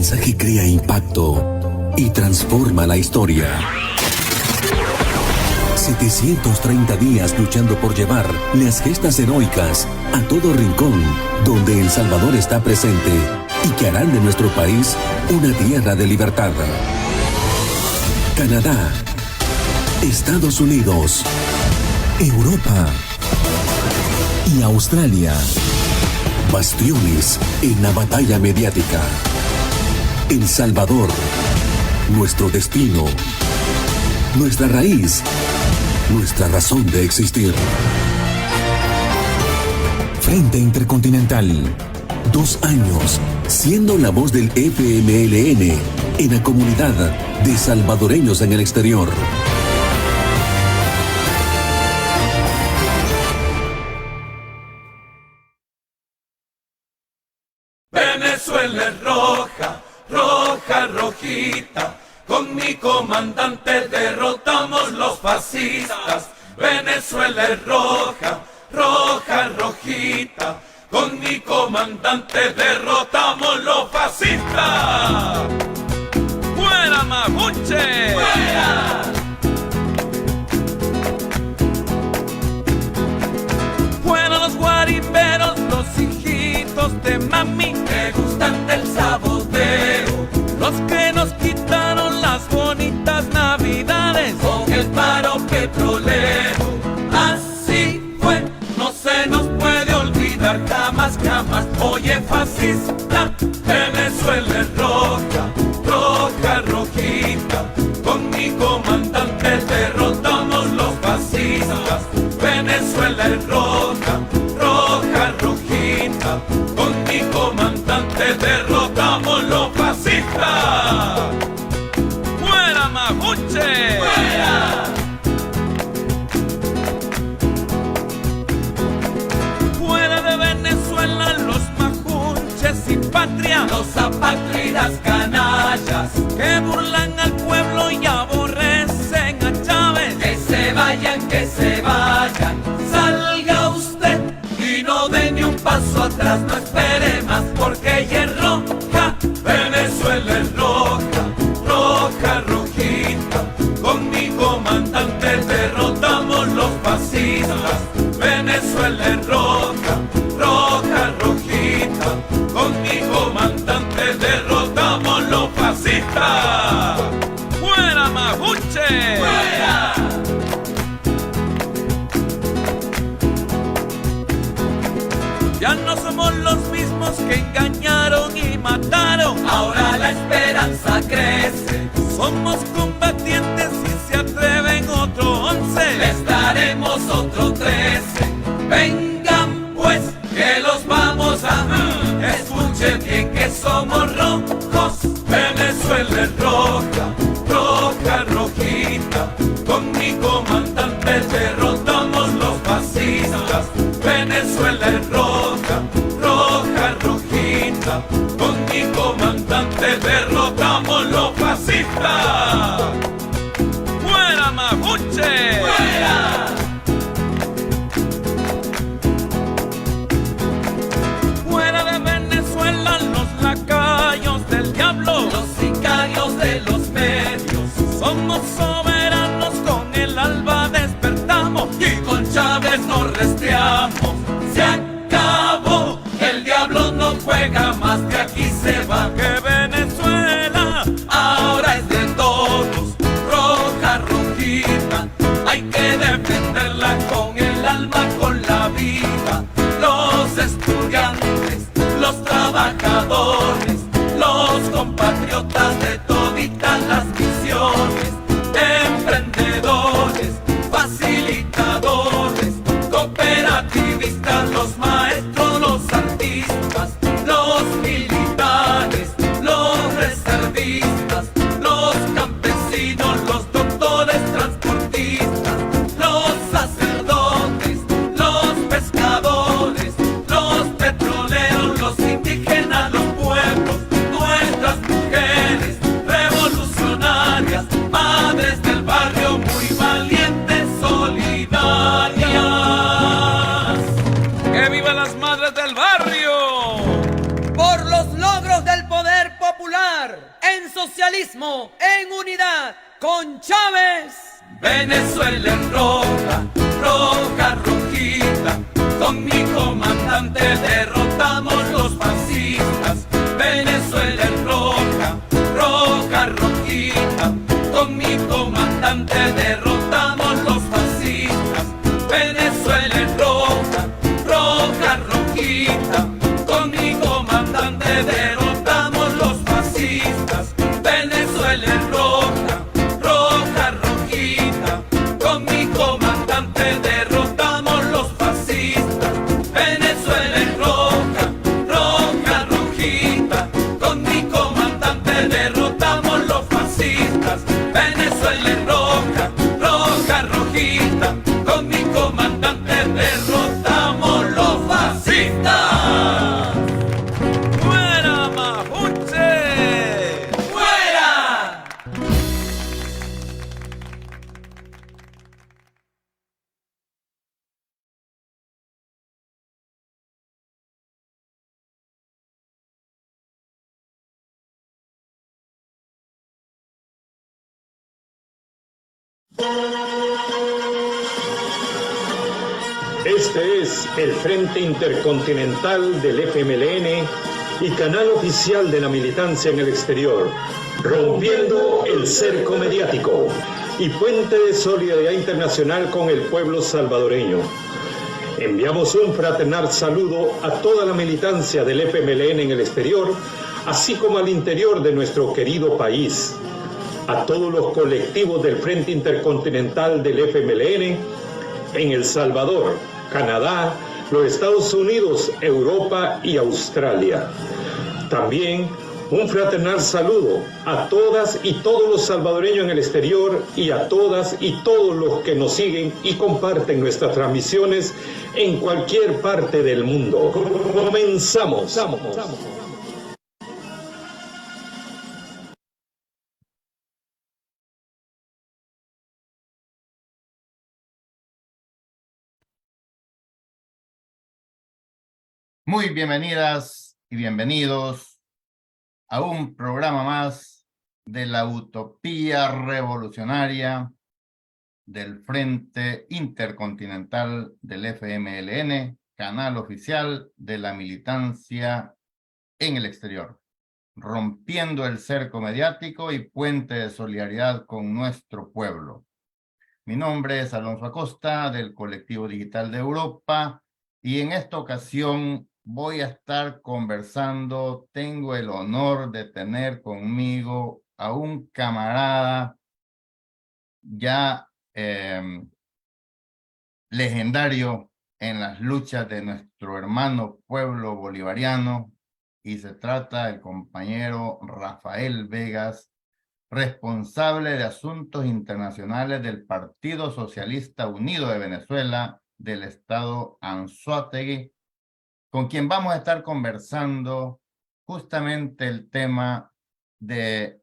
mensaje crea impacto y transforma la historia. 730 días luchando por llevar las gestas heroicas a todo rincón donde El Salvador está presente y que harán de nuestro país una tierra de libertad. Canadá, Estados Unidos, Europa y Australia. Bastiones en la batalla mediática. El Salvador, nuestro destino, nuestra raíz, nuestra razón de existir. Frente Intercontinental, 2 años siendo la voz del FMLN en la comunidad de salvadoreños en el exterior. Venezuela es roja, roja, rojita. Con mi comandante derrotamos los fascistas. Venezuela es roja, roja, rojita. Con mi comandante derrotamos los fascistas. ¡Fuera, mapuche! ¡Fuera! Fuera los guarimberos, los hijitos de mami que gustan del saboteo, los que nos quitaron las bonitas navidades con el paro petrolero. Así fue, no se nos puede olvidar jamás, jamás. Oye, fascista, Venezuela es roja, roja, rojita. Con mi comandante derrotamos los fascistas. Venezuela es roja, roja, rojita. Con mi comandante derrotamos los fascistas. ¡Fuera, mapuche! ¡Fuera! Fuera de Venezuela los majunches sin patria, los apátridas canallas que burlan al pueblo y aborrecen a Chávez. Que se vayan, que se vayan. Salga usted y no dé ni un paso atrás, no espere más porque ella es roja. Venezuela es roja, roja, rojita. Con mi comandante derrotamos los fascistas. Venezuela es roja, roja, rojita. Con mi comandante derrotamos los fascistas. ¡Fuera, mapuche! ¡Fuera! Ya no somos los mismos que engañaron y mataron. Ahora la esperanza crece. Somos combatientes y se atreven otro 11. Les daremos otro 13. Vengan pues, que los vamos a... Escuchen bien que somos rojos. Venezuela es roja, roja, rojita. Con mi comandante derrotamos los fascistas. Venezuela es roja, roja, rojita. Con mi comandante derrotamos los fascistas. ¡Fuera, mapuche! ¡Fuera! Fuera de Venezuela los lacayos del diablo, los sicarios de los medios. Somos soberanos, con el alba despertamos y con Chávez nos restreamos. Se acabó, el diablo no juega más, de aquí se va. Que Venezuela ahora es de todos, roja, rojita. Hay que defenderla con el alma, con la vida. Los estudiantes, los trabajadores, los compatriotas de toditas las misiones, emprendedores, facilitadores, cooperativistas, los maestros, los artistas, los militares, los reservistas, los campesinos, los doctores transportistas, los sacerdotes, los pescadores, los petroleros, los indígenas, los pueblos, nuestras mujeres revolucionarias, madres del barrio muy valientes, solidarias. ¡Que vivan las madres del barrio! Por los logros del poder popular. en socialismo, en unidad con Chávez. Venezuela en roja, roja, rojita, con mi comandante derrotamos los fascistas. Venezuela en roja, roja, rojita, con mi comandante derrotamos los fascistas. Venezuela en roja, roja, rojita, con mi comandante derrotamos los fascistas. Venezuela en roja, roja, rojita, con mi comandante derrotamos los fascistas. Venezuela en roja, roja, rojita, con mi comandante derrotamos los fascistas. Venezuela en roja, roja, rojita, con mi comandante derrotamos los fascistas. ¡Fuera, mapuche! ¡Fuera! Este es el Frente Intercontinental del FMLN y canal oficial de la militancia en el exterior, rompiendo el cerco mediático y puente de solidaridad internacional con el pueblo salvadoreño. Enviamos un fraternal saludo a toda la militancia del FMLN en el exterior, así como al interior de nuestro querido país, a todos los colectivos del Frente Intercontinental del FMLN en El Salvador, Canadá, los Estados Unidos, Europa y Australia. También un fraternal saludo a todas y todos los salvadoreños en el exterior y a todas y todos los que nos siguen y comparten nuestras transmisiones en cualquier parte del mundo. Comenzamos. Muy bienvenidas y bienvenidos a un programa más de la utopía revolucionaria del Frente Intercontinental del FMLN, canal oficial de la militancia en el exterior, rompiendo el cerco mediático y puente de solidaridad con nuestro pueblo. Mi nombre es Alonso Acosta, del Colectivo Digital de Europa, y en esta ocasión voy a estar conversando. Tengo el honor de tener conmigo a un camarada ya legendario en las luchas de nuestro hermano pueblo bolivariano, y se trata del compañero Rafael Vegas, responsable de Asuntos Internacionales del Partido Socialista Unido de Venezuela del estado Anzoátegui, con quien vamos a estar conversando justamente el tema de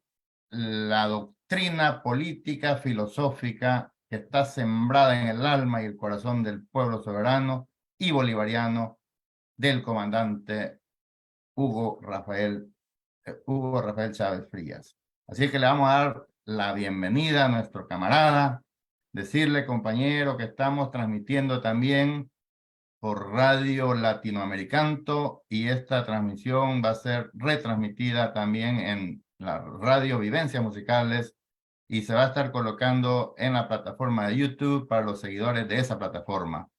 la doctrina política filosófica que está sembrada en el alma y el corazón del pueblo soberano y bolivariano del comandante Hugo Rafael Chávez Frías. Así que le vamos a dar la bienvenida a nuestro camarada, decirle, compañero, que estamos transmitiendo también por Radio Latinoamericano, y esta transmisión va a ser retransmitida también en la Radio Vivencias Musicales y se va a estar colocando en la plataforma de YouTube para los seguidores de esa plataforma.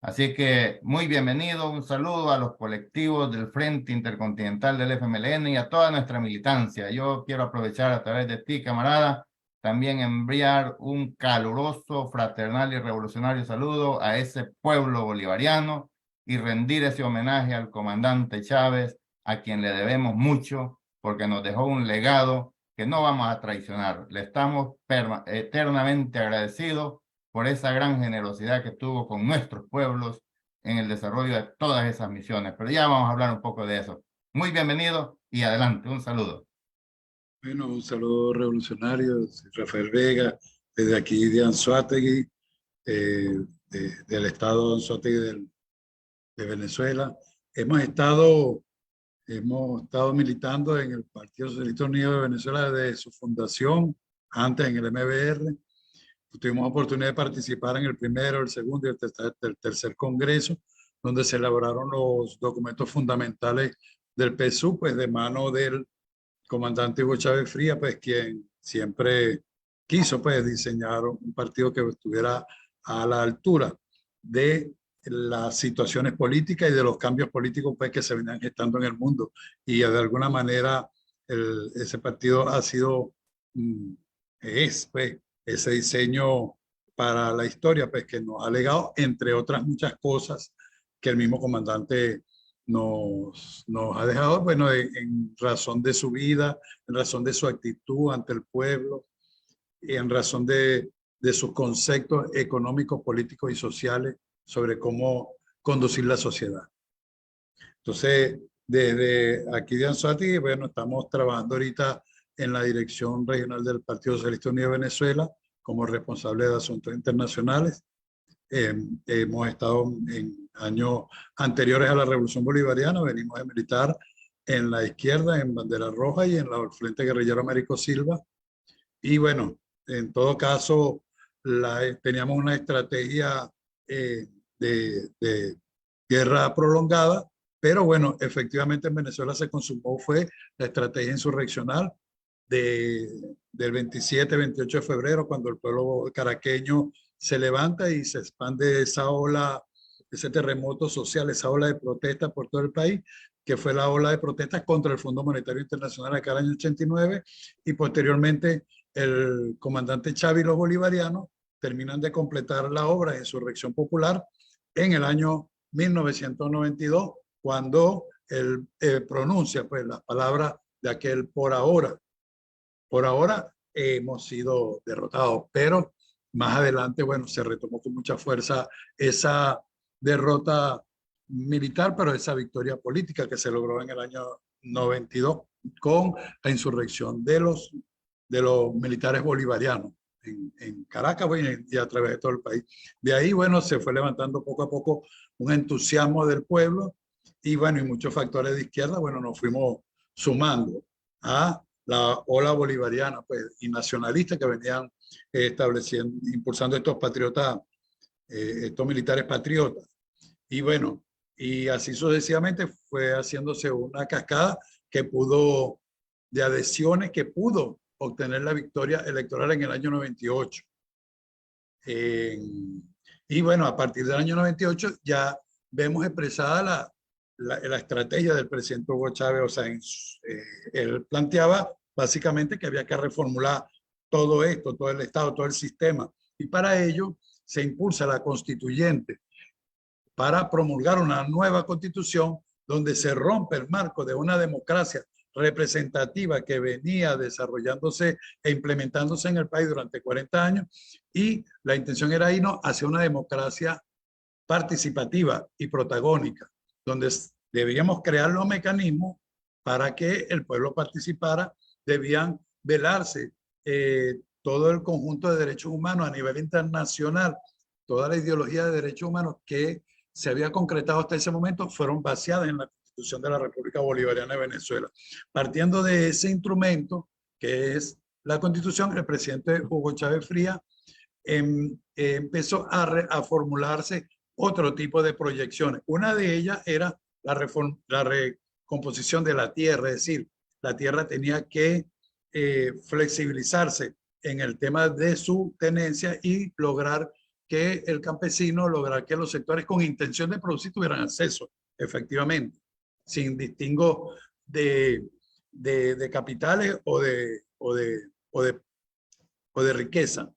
Así que muy bienvenido, un saludo a los colectivos del Frente Intercontinental del FMLN y a toda nuestra militancia. Yo quiero aprovechar a través de ti, camarada, también enviar un caluroso, fraternal y revolucionario saludo a ese pueblo bolivariano y rendir ese homenaje al comandante Chávez, a quien le debemos mucho porque nos dejó un legado que no vamos a traicionar. Le estamos eternamente agradecidos por esa gran generosidad que tuvo con nuestros pueblos en el desarrollo de todas esas misiones. Pero ya vamos a hablar un poco de eso. Muy bienvenido y adelante, un saludo. Bueno, un saludo revolucionario, Rafael Vega, desde aquí de Anzoátegui, del estado de Anzoátegui de Venezuela. Hemos estado hemos estado militando en el Partido Socialista Unido de Venezuela desde su fundación, antes en el MBR. Tuvimos oportunidad de participar en el primero, el segundo y el tercer congreso, donde se elaboraron los documentos fundamentales del PSUV, pues de mano del comandante Hugo Chávez Frías, pues quien siempre quiso pues diseñar un partido que estuviera a la altura de las situaciones políticas y de los cambios políticos pues que se venían gestando en el mundo. Y de alguna manera ese partido ha sido, es pues ese diseño para la historia pues que nos ha legado, entre otras muchas cosas que el mismo comandante nos ha dejado, bueno, en razón de su vida, en razón de su actitud ante el pueblo, y en razón de sus conceptos económicos, políticos y sociales sobre cómo conducir la sociedad. Entonces, desde aquí de Anzoátegui, bueno, estamos trabajando ahorita en la dirección regional del Partido Socialista Unido de Venezuela como responsable de asuntos internacionales. Hemos estado en años anteriores a la Revolución Bolivariana, venimos de militar en la izquierda, en Bandera Roja y en el Frente Guerrillero Américo Silva. Y bueno, en todo caso, teníamos una estrategia de guerra prolongada, pero bueno, efectivamente en Venezuela se consumó fue la estrategia insurreccional del 27-28 de febrero, cuando el pueblo caraqueño se levanta y se expande esa ola, ese terremoto social, esa ola de protesta por todo el país, que fue la ola de protestas contra el Fondo Monetario Internacional acá en el año 89, y posteriormente el comandante Chávez y los bolivarianos terminan de completar la obra de insurrección popular en el año 1992, cuando él pronuncia pues las palabras de aquel por ahora. Por ahora hemos sido derrotados, pero más adelante, bueno, se retomó con mucha fuerza esa derrota militar, pero esa victoria política que se logró en el año 92 con la insurrección de los militares bolivarianos en Caracas, bueno, y a través de todo el país. De ahí, bueno, se fue levantando poco a poco un entusiasmo del pueblo y, bueno, y muchos factores de izquierda, bueno, nos fuimos sumando a la ola bolivariana pues, y nacionalista que venían estableciendo, impulsando estos patriotas, estos militares patriotas. Y bueno, y así sucesivamente fue haciéndose una cascada que pudo, de adhesiones que pudo obtener la victoria electoral en el año 98. Y bueno, a partir del año 98 ya vemos expresada la estrategia del presidente Hugo Chávez. O sea, él planteaba básicamente que había que reformular todo esto, todo el Estado, todo el sistema. Y para ello se impulsa la constituyente para promulgar una nueva constitución donde se rompe el marco de una democracia representativa que venía desarrollándose e implementándose en el país durante 40 años, y la intención era irnos hacia una democracia participativa y protagónica, donde debíamos crear los mecanismos para que el pueblo participara. Debían velarse todo el conjunto de derechos humanos a nivel internacional, toda la ideología de derechos humanos que se había concretado hasta ese momento fueron vaciadas en la Constitución de la República Bolivariana de Venezuela. Partiendo de ese instrumento, que es la Constitución, el presidente Hugo Chávez Frías empezó a formularse otro tipo de proyecciones. Una de ellas era la recomposición de la tierra, es decir, la tierra tenía que flexibilizarse en el tema de su tenencia y lograr que el campesino, lograr que los sectores con intención de producir tuvieran acceso, efectivamente, sin distingo de capitales o de riqueza.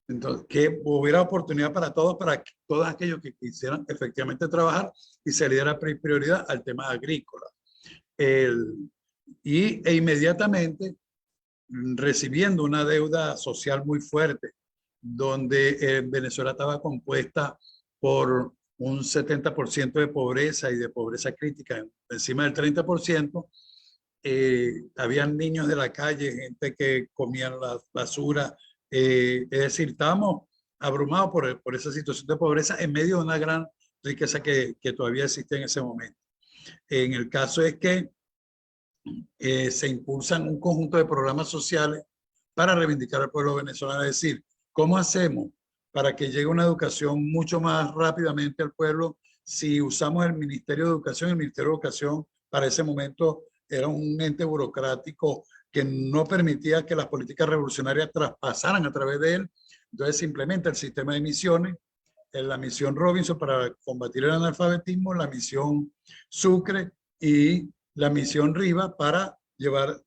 Entonces, que hubiera oportunidad para todos aquellos que quisieran efectivamente trabajar, y se le diera prioridad al tema agrícola. E inmediatamente, recibiendo una deuda social muy fuerte, donde Venezuela estaba compuesta por un 70% de pobreza y de pobreza crítica, encima del 30%, habían niños de la calle, gente que comían la basura, es decir, estábamos abrumados por esa situación de pobreza en medio de una gran riqueza que todavía existe en ese momento. En el caso es que se impulsan un conjunto de programas sociales para reivindicar al pueblo venezolano. Es decir, ¿cómo hacemos para que llegue una educación mucho más rápidamente al pueblo? Si usamos el Ministerio de Educación, el Ministerio de Educación para ese momento era un ente burocrático que no permitía que las políticas revolucionarias traspasaran a través de él. Entonces se implementa el sistema de misiones, la misión Robinson para combatir el analfabetismo, la misión Sucre y la misión Riva para llevar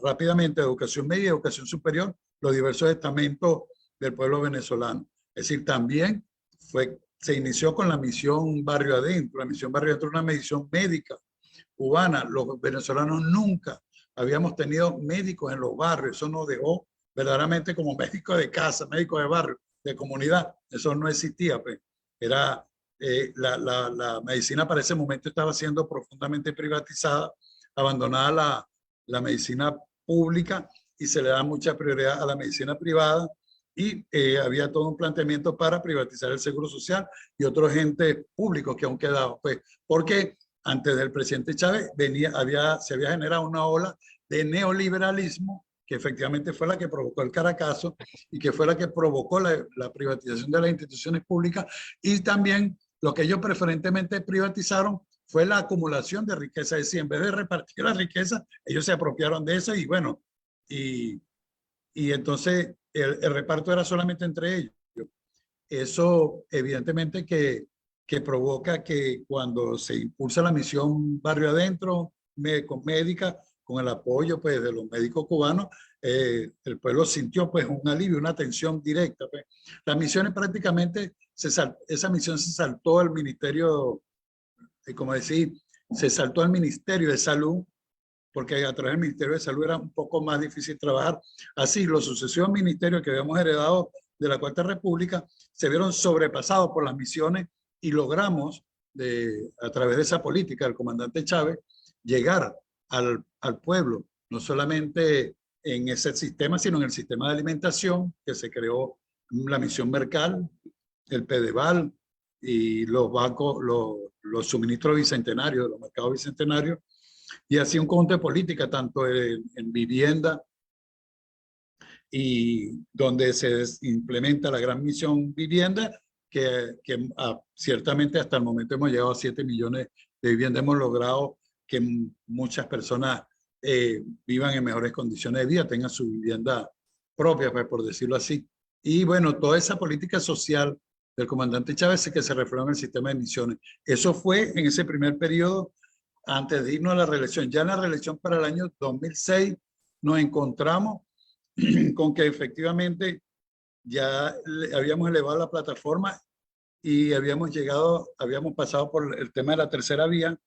rápidamente a educación media y educación superior los diversos estamentos del pueblo venezolano. Es decir, también se inició con la misión Barrio Adentro. La misión Barrio Adentro es una misión médica cubana. Los venezolanos nunca habíamos tenido médicos en los barrios. Eso nos dejó verdaderamente como médicos de casa, médicos de barrio, de comunidad. Eso no existía. Pues. Era, la medicina para ese momento estaba siendo profundamente privatizada, abandonada la medicina pública y se le da mucha prioridad a la medicina privada. Y había todo un planteamiento para privatizar el Seguro Social y otros entes públicos que aún quedaban. Pues, porque antes del presidente Chávez se había generado una ola de neoliberalismo que efectivamente fue la que provocó el Caracazo y que fue la que provocó la privatización de las instituciones públicas. Y también lo que ellos preferentemente privatizaron fue la acumulación de riqueza. Es decir, en vez de repartir la riqueza, ellos se apropiaron de eso y bueno, y entonces el reparto era solamente entre ellos. Eso evidentemente que provoca que cuando se impulsa la misión Barrio Adentro, médica, con el apoyo pues, de los médicos cubanos, el pueblo sintió pues, un alivio, una atención directa. Pues. Las misiones prácticamente, esa misión se saltó al ministerio, como decir, se saltó al Ministerio de Salud, porque a través del Ministerio de Salud era un poco más difícil trabajar. Así, los sucesivos ministerios que habíamos heredado de la Cuarta República se vieron sobrepasados por las misiones y logramos, a través de esa política del comandante Chávez, llegar al pueblo, no solamente en ese sistema, sino en el sistema de alimentación que se creó la misión Mercal, el Pedeval y los bancos, los suministros bicentenarios, de los mercados bicentenarios, y así un conjunto de política, tanto en vivienda y donde se implementa la gran misión vivienda, que ciertamente hasta el momento hemos llegado a 7 millones de viviendas, hemos logrado que muchas personas vivan en mejores condiciones de vida, tengan su vivienda propia, pues, por decirlo así. Y bueno, toda esa política social del comandante Chávez que se reflejó en el sistema de misiones. Eso fue en ese primer periodo antes de irnos a la reelección. Ya en la reelección para el año 2006 nos encontramos con que efectivamente ya habíamos elevado la plataforma y habíamos pasado por el tema de la tercera vía.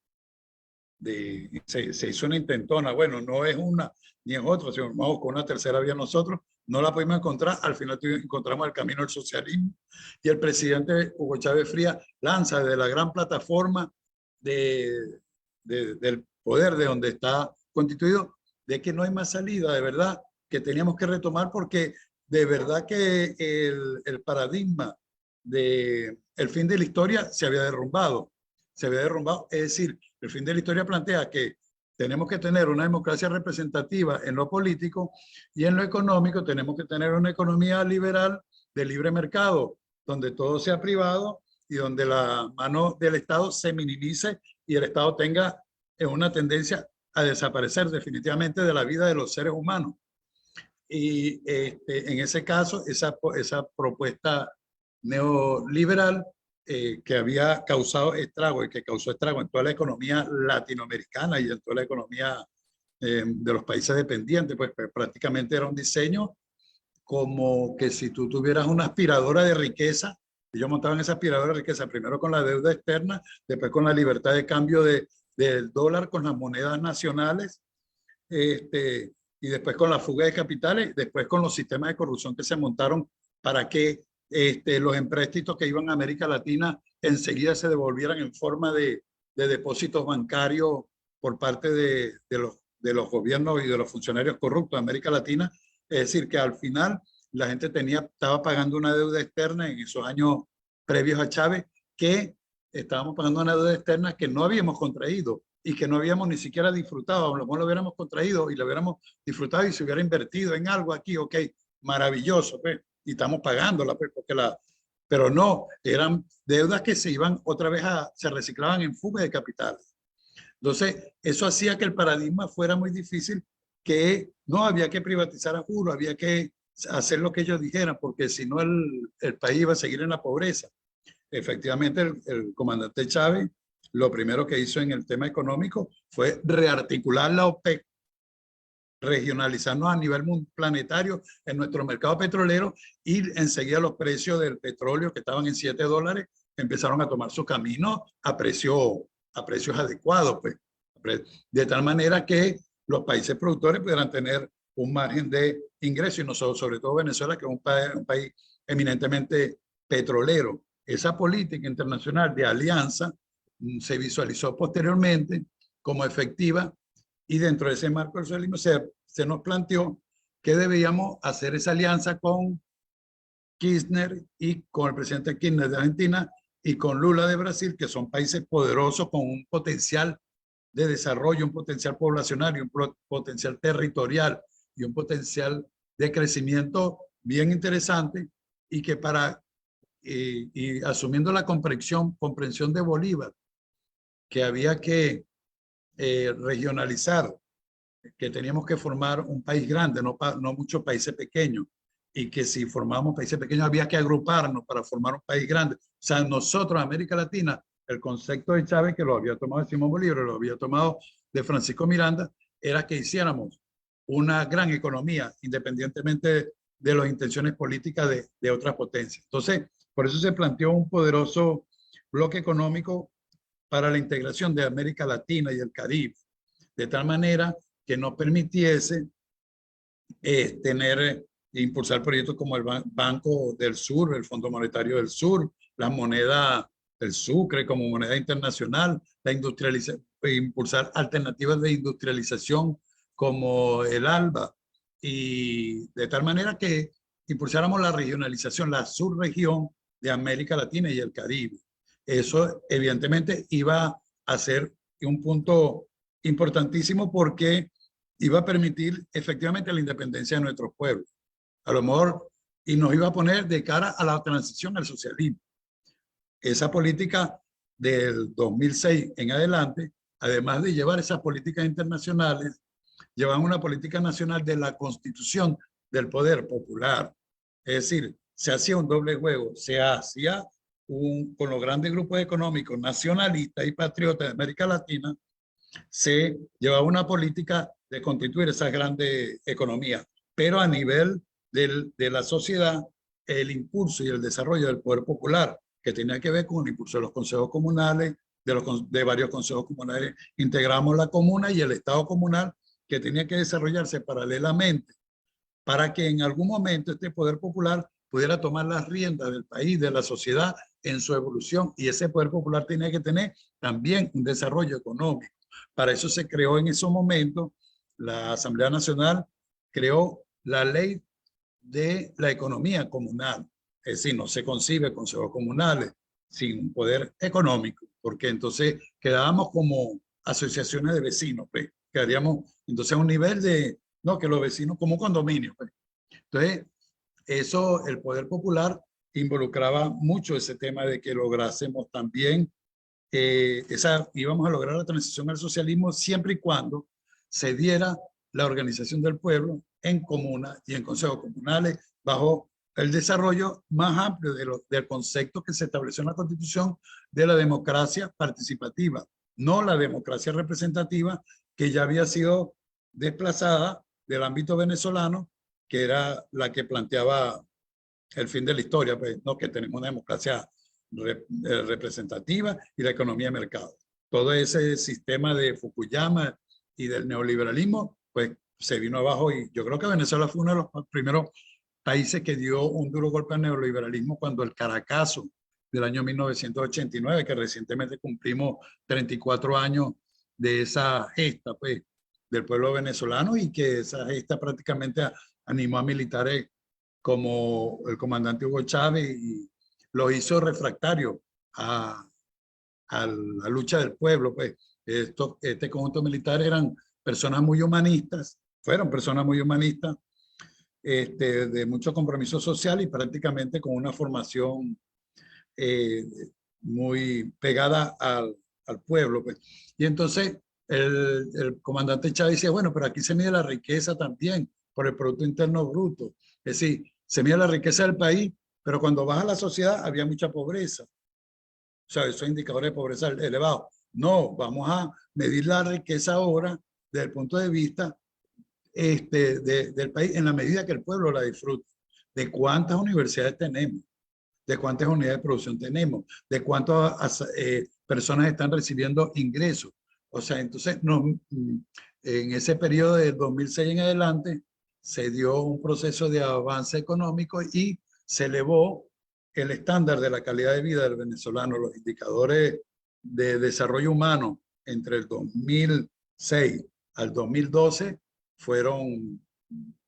Se hizo una intentona, bueno, no es una ni es otra, sino vamos con una tercera vía nosotros, no la pudimos encontrar, al final encontramos el camino del socialismo y el presidente Hugo Chávez Frías lanza desde la gran plataforma del poder de donde está constituido, de que no hay más salida, de verdad, que teníamos que retomar porque de verdad que el paradigma del fin de la historia se había derrumbado, es decir, el fin de la historia plantea que tenemos que tener una democracia representativa en lo político y en lo económico tenemos que tener una economía liberal de libre mercado, donde todo sea privado y donde la mano del Estado se minimice y el Estado tenga una tendencia a desaparecer definitivamente de la vida de los seres humanos. Y en ese caso, esa propuesta neoliberal que había causado estrago y que causó estrago en toda la economía latinoamericana y en toda la economía de los países dependientes, pues prácticamente era un diseño como que si tú tuvieras una aspiradora de riqueza, ellos montaban esa aspiradora de riqueza primero con la deuda externa, después con la libertad de cambio del dólar con las monedas nacionales, y después con la fuga de capitales, después con los sistemas de corrupción que se montaron para que los empréstitos que iban a América Latina enseguida se devolvieran en forma de depósitos bancarios por parte de los gobiernos y de los funcionarios corruptos de América Latina. Es decir, que al final la gente estaba pagando una deuda externa en esos años previos a Chávez, que estábamos pagando una deuda externa que no habíamos contraído, y que no habíamos ni siquiera disfrutado, a lo mejor lo hubiéramos contraído y lo hubiéramos disfrutado y se hubiera invertido en algo aquí, ok, maravilloso, pues, y estamos pagándola, pues, pero no, eran deudas que se iban otra vez se reciclaban en fuga de capitales. Entonces, eso hacía que el paradigma fuera muy difícil, que no había que privatizar a juro, había que hacer lo que ellos dijeran, porque si no el país iba a seguir en la pobreza. Efectivamente, el comandante Chávez, lo primero que hizo en el tema económico fue rearticular la OPEC, regionalizarnos a nivel planetario en nuestro mercado petrolero, y enseguida los precios del petróleo, que estaban en $7, empezaron a tomar su camino a precios adecuados, pues, de tal manera que los países productores pudieran tener un margen de ingreso, y nosotros, sobre todo Venezuela, que es un país eminentemente petrolero. Esa política internacional de alianza se visualizó posteriormente como efectiva, y dentro de ese marco del socialismo se nos planteó que debíamos hacer esa alianza con Kirchner y con el presidente Kirchner de Argentina y con Lula de Brasil, que son países poderosos con un potencial de desarrollo, un potencial poblacional y un potencial territorial y un potencial de crecimiento bien interesante, y que y asumiendo la comprensión de Bolívar, que había que regionalizar, que teníamos que formar un país grande, no muchos países pequeños, y que si formábamos países pequeños había que agruparnos para formar un país grande. O sea, nosotros, América Latina, el concepto de Chávez, que lo había tomado de Simón Bolívar, lo había tomado de Francisco Miranda, era que hiciéramos una gran economía, independientemente de las intenciones políticas de otras potencias. Entonces, por eso se planteó un poderoso bloque económico para la integración de América Latina y el Caribe, de tal manera que nos permitiese impulsar proyectos como el Banco del Sur, el Fondo Monetario del Sur, la moneda del Sucre como moneda internacional, impulsar alternativas de industrialización como el ALBA, y de tal manera que impulsáramos la regionalización, la subregión de América Latina y el Caribe. Eso evidentemente iba a ser un punto importantísimo, porque iba a permitir efectivamente la independencia de nuestros pueblos. A lo mejor, y nos iba a poner de cara a la transición al socialismo. Esa política del 2006 en adelante, además de llevar esas políticas internacionales, llevan una política nacional de la constitución del poder popular. Es decir, se hacía un doble juego, se hacía con los grandes grupos económicos nacionalistas y patriotas de América Latina, se llevaba una política de constituir esas grandes economías, pero a nivel de la sociedad, el impulso y el desarrollo del poder popular, que tenía que ver con el impulso de los consejos comunales, de varios consejos comunales, integramos la comuna y el Estado comunal, que tenía que desarrollarse paralelamente, para que en algún momento este poder popular pudiera tomar las riendas del país, de la sociedad, en su evolución, y ese poder popular tenía que tener también un desarrollo económico. Para eso se creó en esos momentos, la Asamblea Nacional creó la ley de la economía comunal. Es decir, no se concibe consejos comunales sin un poder económico, porque entonces quedábamos como asociaciones de vecinos, pues. Quedaríamos entonces a un nivel de, no, que los vecinos como un condominio, pues. Entonces, eso, el poder popular involucraba mucho ese tema de que lográsemos también íbamos a lograr la transición al socialismo siempre y cuando se diera la organización del pueblo en comunas y en consejos comunales, bajo el desarrollo más amplio del concepto que se estableció en la Constitución de la democracia participativa, no la democracia representativa, que ya había sido desplazada del ámbito venezolano, que era la que planteaba el fin de la historia, pues, ¿no? Que tenemos una democracia representativa y la economía de mercado. Todo ese sistema de Fukuyama y del neoliberalismo, pues se vino abajo, y yo creo que Venezuela fue uno de los primeros países que dio un duro golpe al neoliberalismo cuando el Caracazo del año 1989, que recientemente cumplimos 34 años de esa gesta, pues, del pueblo venezolano, y que esa gesta prácticamente animó a militares como el comandante Hugo Chávez y los hizo refractarios a la lucha del pueblo, pues. Este conjunto militar eran personas muy humanistas, fueron personas muy humanistas, de mucho compromiso social y prácticamente con una formación muy pegada al pueblo, pues. Y entonces el comandante Chávez decía, bueno, pero aquí se mide la riqueza también por el Producto Interno Bruto. Es decir, se mide la riqueza del país, pero cuando baja la sociedad había mucha pobreza. O sea, esos indicadores de pobreza elevados. No, vamos a medir la riqueza ahora desde el punto de vista del país en la medida que el pueblo la disfrute. De cuántas universidades tenemos, de cuántas unidades de producción tenemos, de cuántas personas están recibiendo ingresos. O sea, entonces en ese periodo del 2006 en adelante se dio un proceso de avance económico y se elevó el estándar de la calidad de vida del venezolano. Los indicadores de desarrollo humano entre el 2006 al 2012 fueron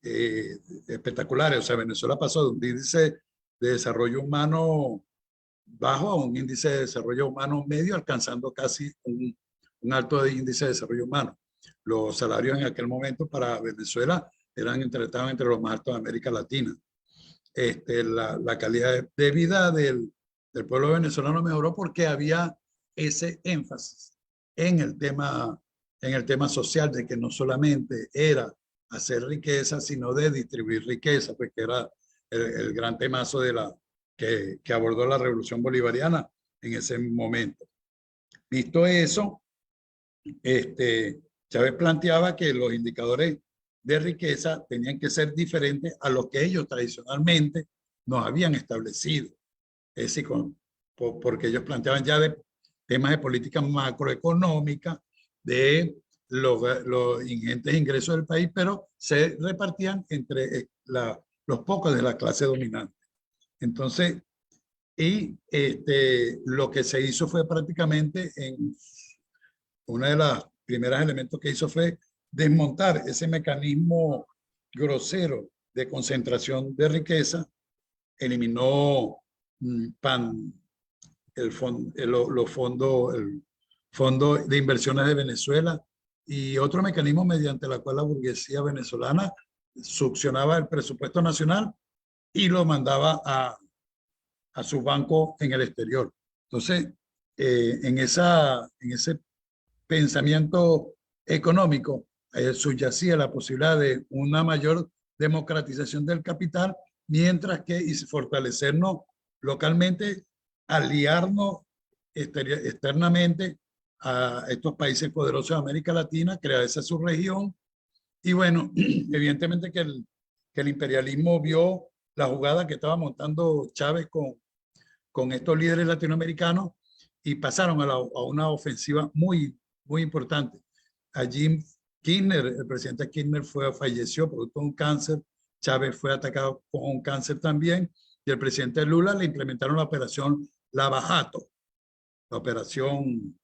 espectaculares. O sea, Venezuela pasó de un índice de desarrollo humano bajo a un índice de desarrollo humano medio, alcanzando casi un alto índice de desarrollo humano. Los salarios en aquel momento para Venezuela estaban entre los más altos de América Latina. La calidad de vida del pueblo venezolano mejoró porque había ese énfasis en el tema social, de que no solamente era hacer riqueza, sino de distribuir riqueza, pues que era el gran temazo que abordó la Revolución Bolivariana en ese momento. Visto eso, Chávez planteaba que los indicadores de riqueza tenían que ser diferentes a los que ellos tradicionalmente nos habían establecido. Es decir, porque ellos planteaban ya de temas de política macroeconómica, de los ingentes ingresos del país, pero se repartían entre los pocos de la clase dominante. Entonces, lo que se hizo fue prácticamente, una de las primeros elementos que hizo fue desmontar ese mecanismo grosero de concentración de riqueza, eliminó el fondo de inversiones de Venezuela y otro mecanismo mediante la cual la burguesía venezolana succionaba el presupuesto nacional y lo mandaba a sus bancos en el exterior. Entonces, en ese pensamiento económico subyacía la posibilidad de una mayor democratización del capital, mientras que y fortalecernos localmente, aliarnos externamente a estos países poderosos de América Latina, crear esa subregión. Y bueno, evidentemente que el imperialismo vio la jugada que estaba montando Chávez con estos líderes latinoamericanos y pasaron a una ofensiva muy, muy importante. Allí Kirchner, el presidente Kirchner falleció producto de un cáncer, Chávez fue atacado con un cáncer también, y el presidente Lula le implementaron la operación Lava Jato, la operación,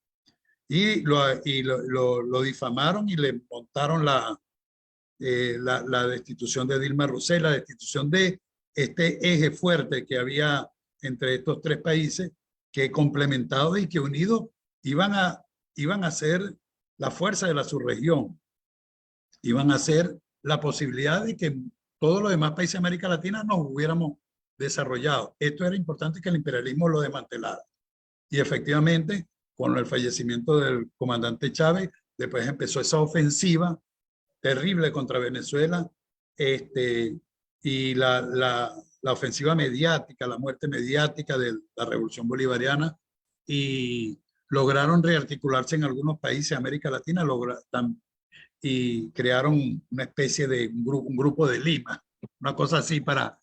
y lo difamaron y le montaron la destitución de Dilma Rousseff, la destitución de este eje fuerte que había entre estos tres países, que complementados y que unidos iban a ser la fuerza de la subregión, iban a ser la posibilidad de que todos los demás países de América Latina nos hubiéramos desarrollado. Esto era importante, que el imperialismo lo desmantelara. Y efectivamente, con el fallecimiento del comandante Chávez, después empezó esa ofensiva terrible contra Venezuela, y la ofensiva mediática, la muerte mediática de la Revolución Bolivariana, y lograron rearticularse en algunos países de América Latina y crearon una especie de un grupo de Lima, una cosa así para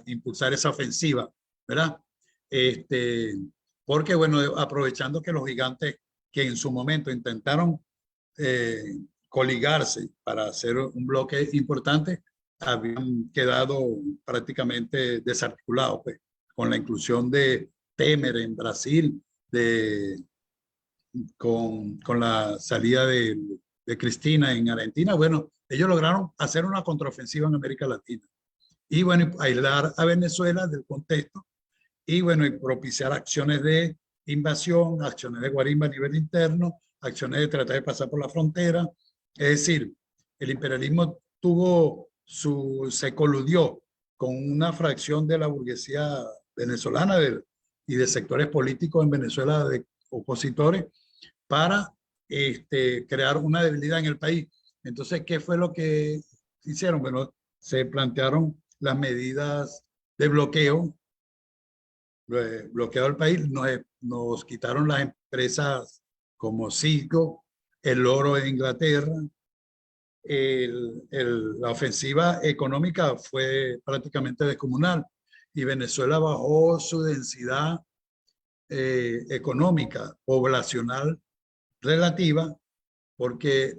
impulsar esa ofensiva, ¿verdad? Porque, bueno, aprovechando que los gigantes que en su momento intentaron coligarse para hacer un bloque importante, habían quedado prácticamente desarticulados, pues, con la inclusión de Temer en Brasil, con la salida de Cristina en Argentina. Bueno, ellos lograron hacer una contraofensiva en América Latina y, bueno, aislar a Venezuela del contexto y, bueno, y propiciar acciones de invasión, acciones de guarimba a nivel interno, acciones de tratar de pasar por la frontera. Es decir, el imperialismo se coludió con una fracción de la burguesía venezolana y de sectores políticos en Venezuela, de opositores, para crear una debilidad en el país. Entonces, ¿qué fue lo que hicieron? Bueno, se plantearon las medidas de bloqueo del país. Nos quitaron las empresas como Cisco, el oro de Inglaterra. La ofensiva económica fue prácticamente descomunal y Venezuela bajó su densidad económica, poblacional relativa, porque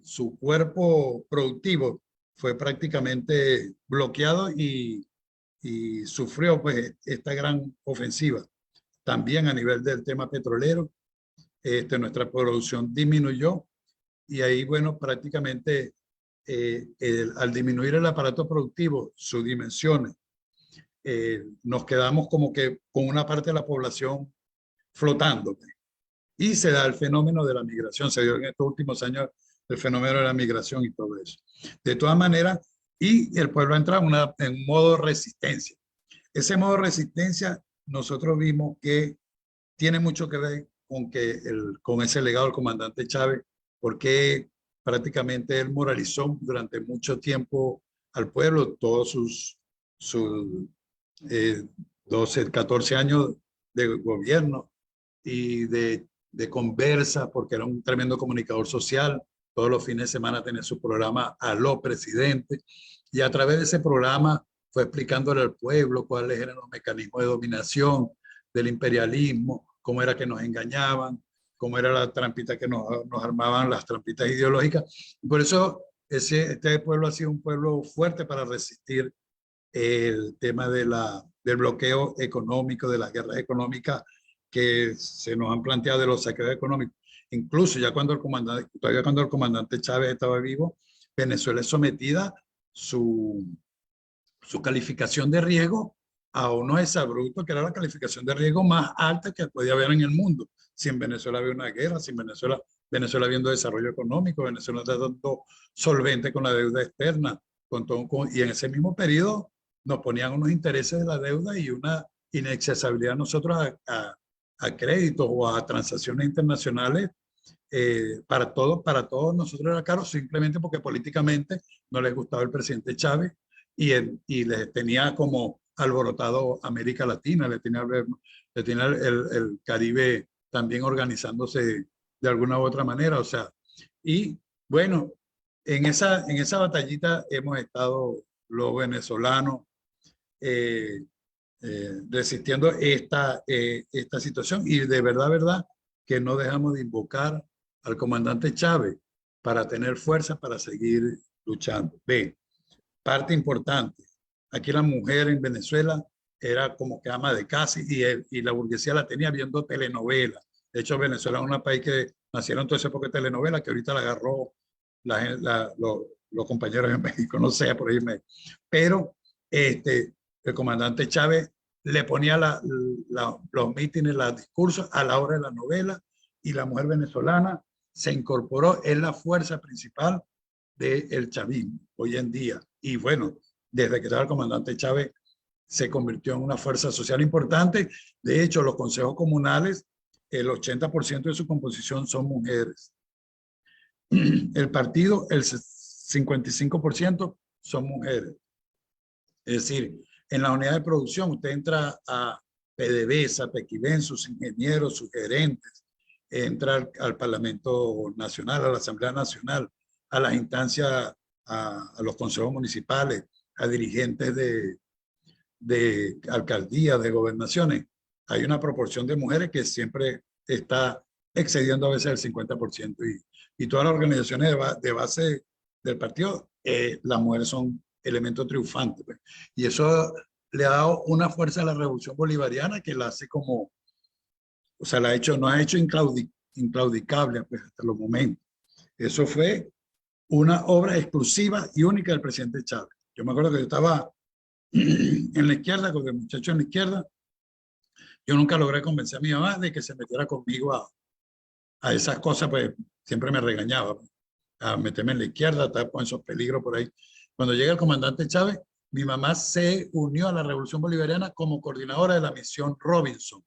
su cuerpo productivo fue prácticamente bloqueado y sufrió pues esta gran ofensiva. También a nivel del tema petrolero, nuestra producción disminuyó y ahí, bueno, prácticamente al disminuir el aparato productivo, sus dimensiones, nos quedamos como que con una parte de la población flotando. Y se da el fenómeno de la migración, se dio en estos últimos años el fenómeno de la migración y todo eso. De todas maneras, y el pueblo entra en un modo de resistencia. Ese modo de resistencia nosotros vimos que tiene mucho que ver con ese legado del comandante Chávez, porque prácticamente él moralizó durante mucho tiempo al pueblo, todos sus 12, 14 años de gobierno y de conversa, porque era un tremendo comunicador social. Todos los fines de semana tenía su programa Aló Presidente, y a través de ese programa fue explicándole al pueblo cuáles eran los mecanismos de dominación del imperialismo, cómo era que nos engañaban, cómo era la trampita que nos armaban, las trampitas ideológicas. Por eso este pueblo ha sido un pueblo fuerte para resistir el tema del bloqueo económico, de las guerras económicas que se nos han planteado, de los saqueos económicos. Incluso ya todavía cuando el comandante Chávez estaba vivo, Venezuela es sometida su calificación de riesgo a unos exabruptos, que era la calificación de riesgo más alta que podía haber en el mundo. Si en Venezuela había una guerra, si en Venezuela habiendo desarrollo económico, Venezuela está dando solvente con la deuda externa, y en ese mismo periodo nos ponían unos intereses de la deuda y una inaccesibilidad nosotros a créditos o a transacciones internacionales. Para todos nosotros era caro, simplemente porque políticamente no les gustaba el presidente Chávez y les tenía como alborotado América Latina, le tenía el Caribe también organizándose de alguna u otra manera. O sea, y bueno, en esa batallita hemos estado los venezolanos resistiendo esta situación, y de verdad que no dejamos de invocar al comandante Chávez para tener fuerza para seguir luchando. Parte importante, aquí la mujer en Venezuela era como que ama de casa y la burguesía la tenía viendo telenovelas. De hecho, Venezuela es un país que nacieron toda esa época de telenovelas, que ahorita la agarró los compañeros en México, no sé, por ahí. Pero el comandante Chávez le ponía los mítines, los discursos a la hora de la novela, y la mujer venezolana se incorporó, es la fuerza principal del chavismo hoy en día. Y bueno, desde que estaba el comandante Chávez se convirtió en una fuerza social importante. De hecho, los consejos comunales, el 80% de su composición son mujeres. El partido, el 55% son mujeres. Es decir, en la unidad de producción, usted entra a PDVSA, Pequiven, sus ingenieros, sus gerentes, entra al Parlamento Nacional, a la Asamblea Nacional, a las instancias, a los consejos municipales, a dirigentes de alcaldías, de gobernaciones. Hay una proporción de mujeres que siempre está excediendo a veces el 50%. Y todas las organizaciones de base del partido, las mujeres son elemento triunfante, pues. Y eso le ha dado una fuerza a la revolución bolivariana que la hace como, o sea, nos ha hecho inclaudicable, pues, hasta los momentos. Eso fue una obra exclusiva y única del presidente Chávez. Yo me acuerdo que yo estaba en la izquierda, con el muchacho en la izquierda. Yo nunca logré convencer a mi mamá de que se metiera conmigo a esas cosas, pues siempre me regañaba, a meterme en la izquierda, estar con esos peligros por ahí. Cuando llega el comandante Chávez, mi mamá se unió a la Revolución Bolivariana como coordinadora de la misión Robinson.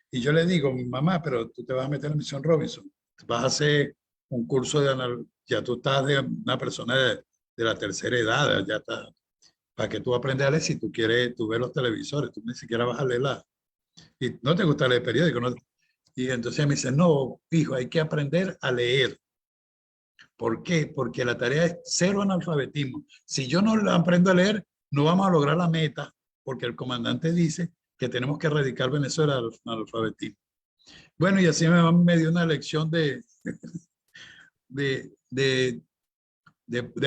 Y yo le digo, mamá, pero tú te vas a meter en la misión Robinson, vas a hacer un curso de ya tú estás de una persona de la tercera edad, ya está, para que tú aprendas a leer si tú quieres, tú ves los televisores, tú ni siquiera vas a leer y no te gusta leer periódico, ¿no? Y entonces me dice, no, hijo, hay que aprender a leer. ¿Por qué? Porque la tarea es cero analfabetismo. Si yo no aprendo a leer, no vamos a lograr la meta, porque el comandante dice que tenemos que erradicar Venezuela del analfabetismo. Bueno, y así me dio una lección de, de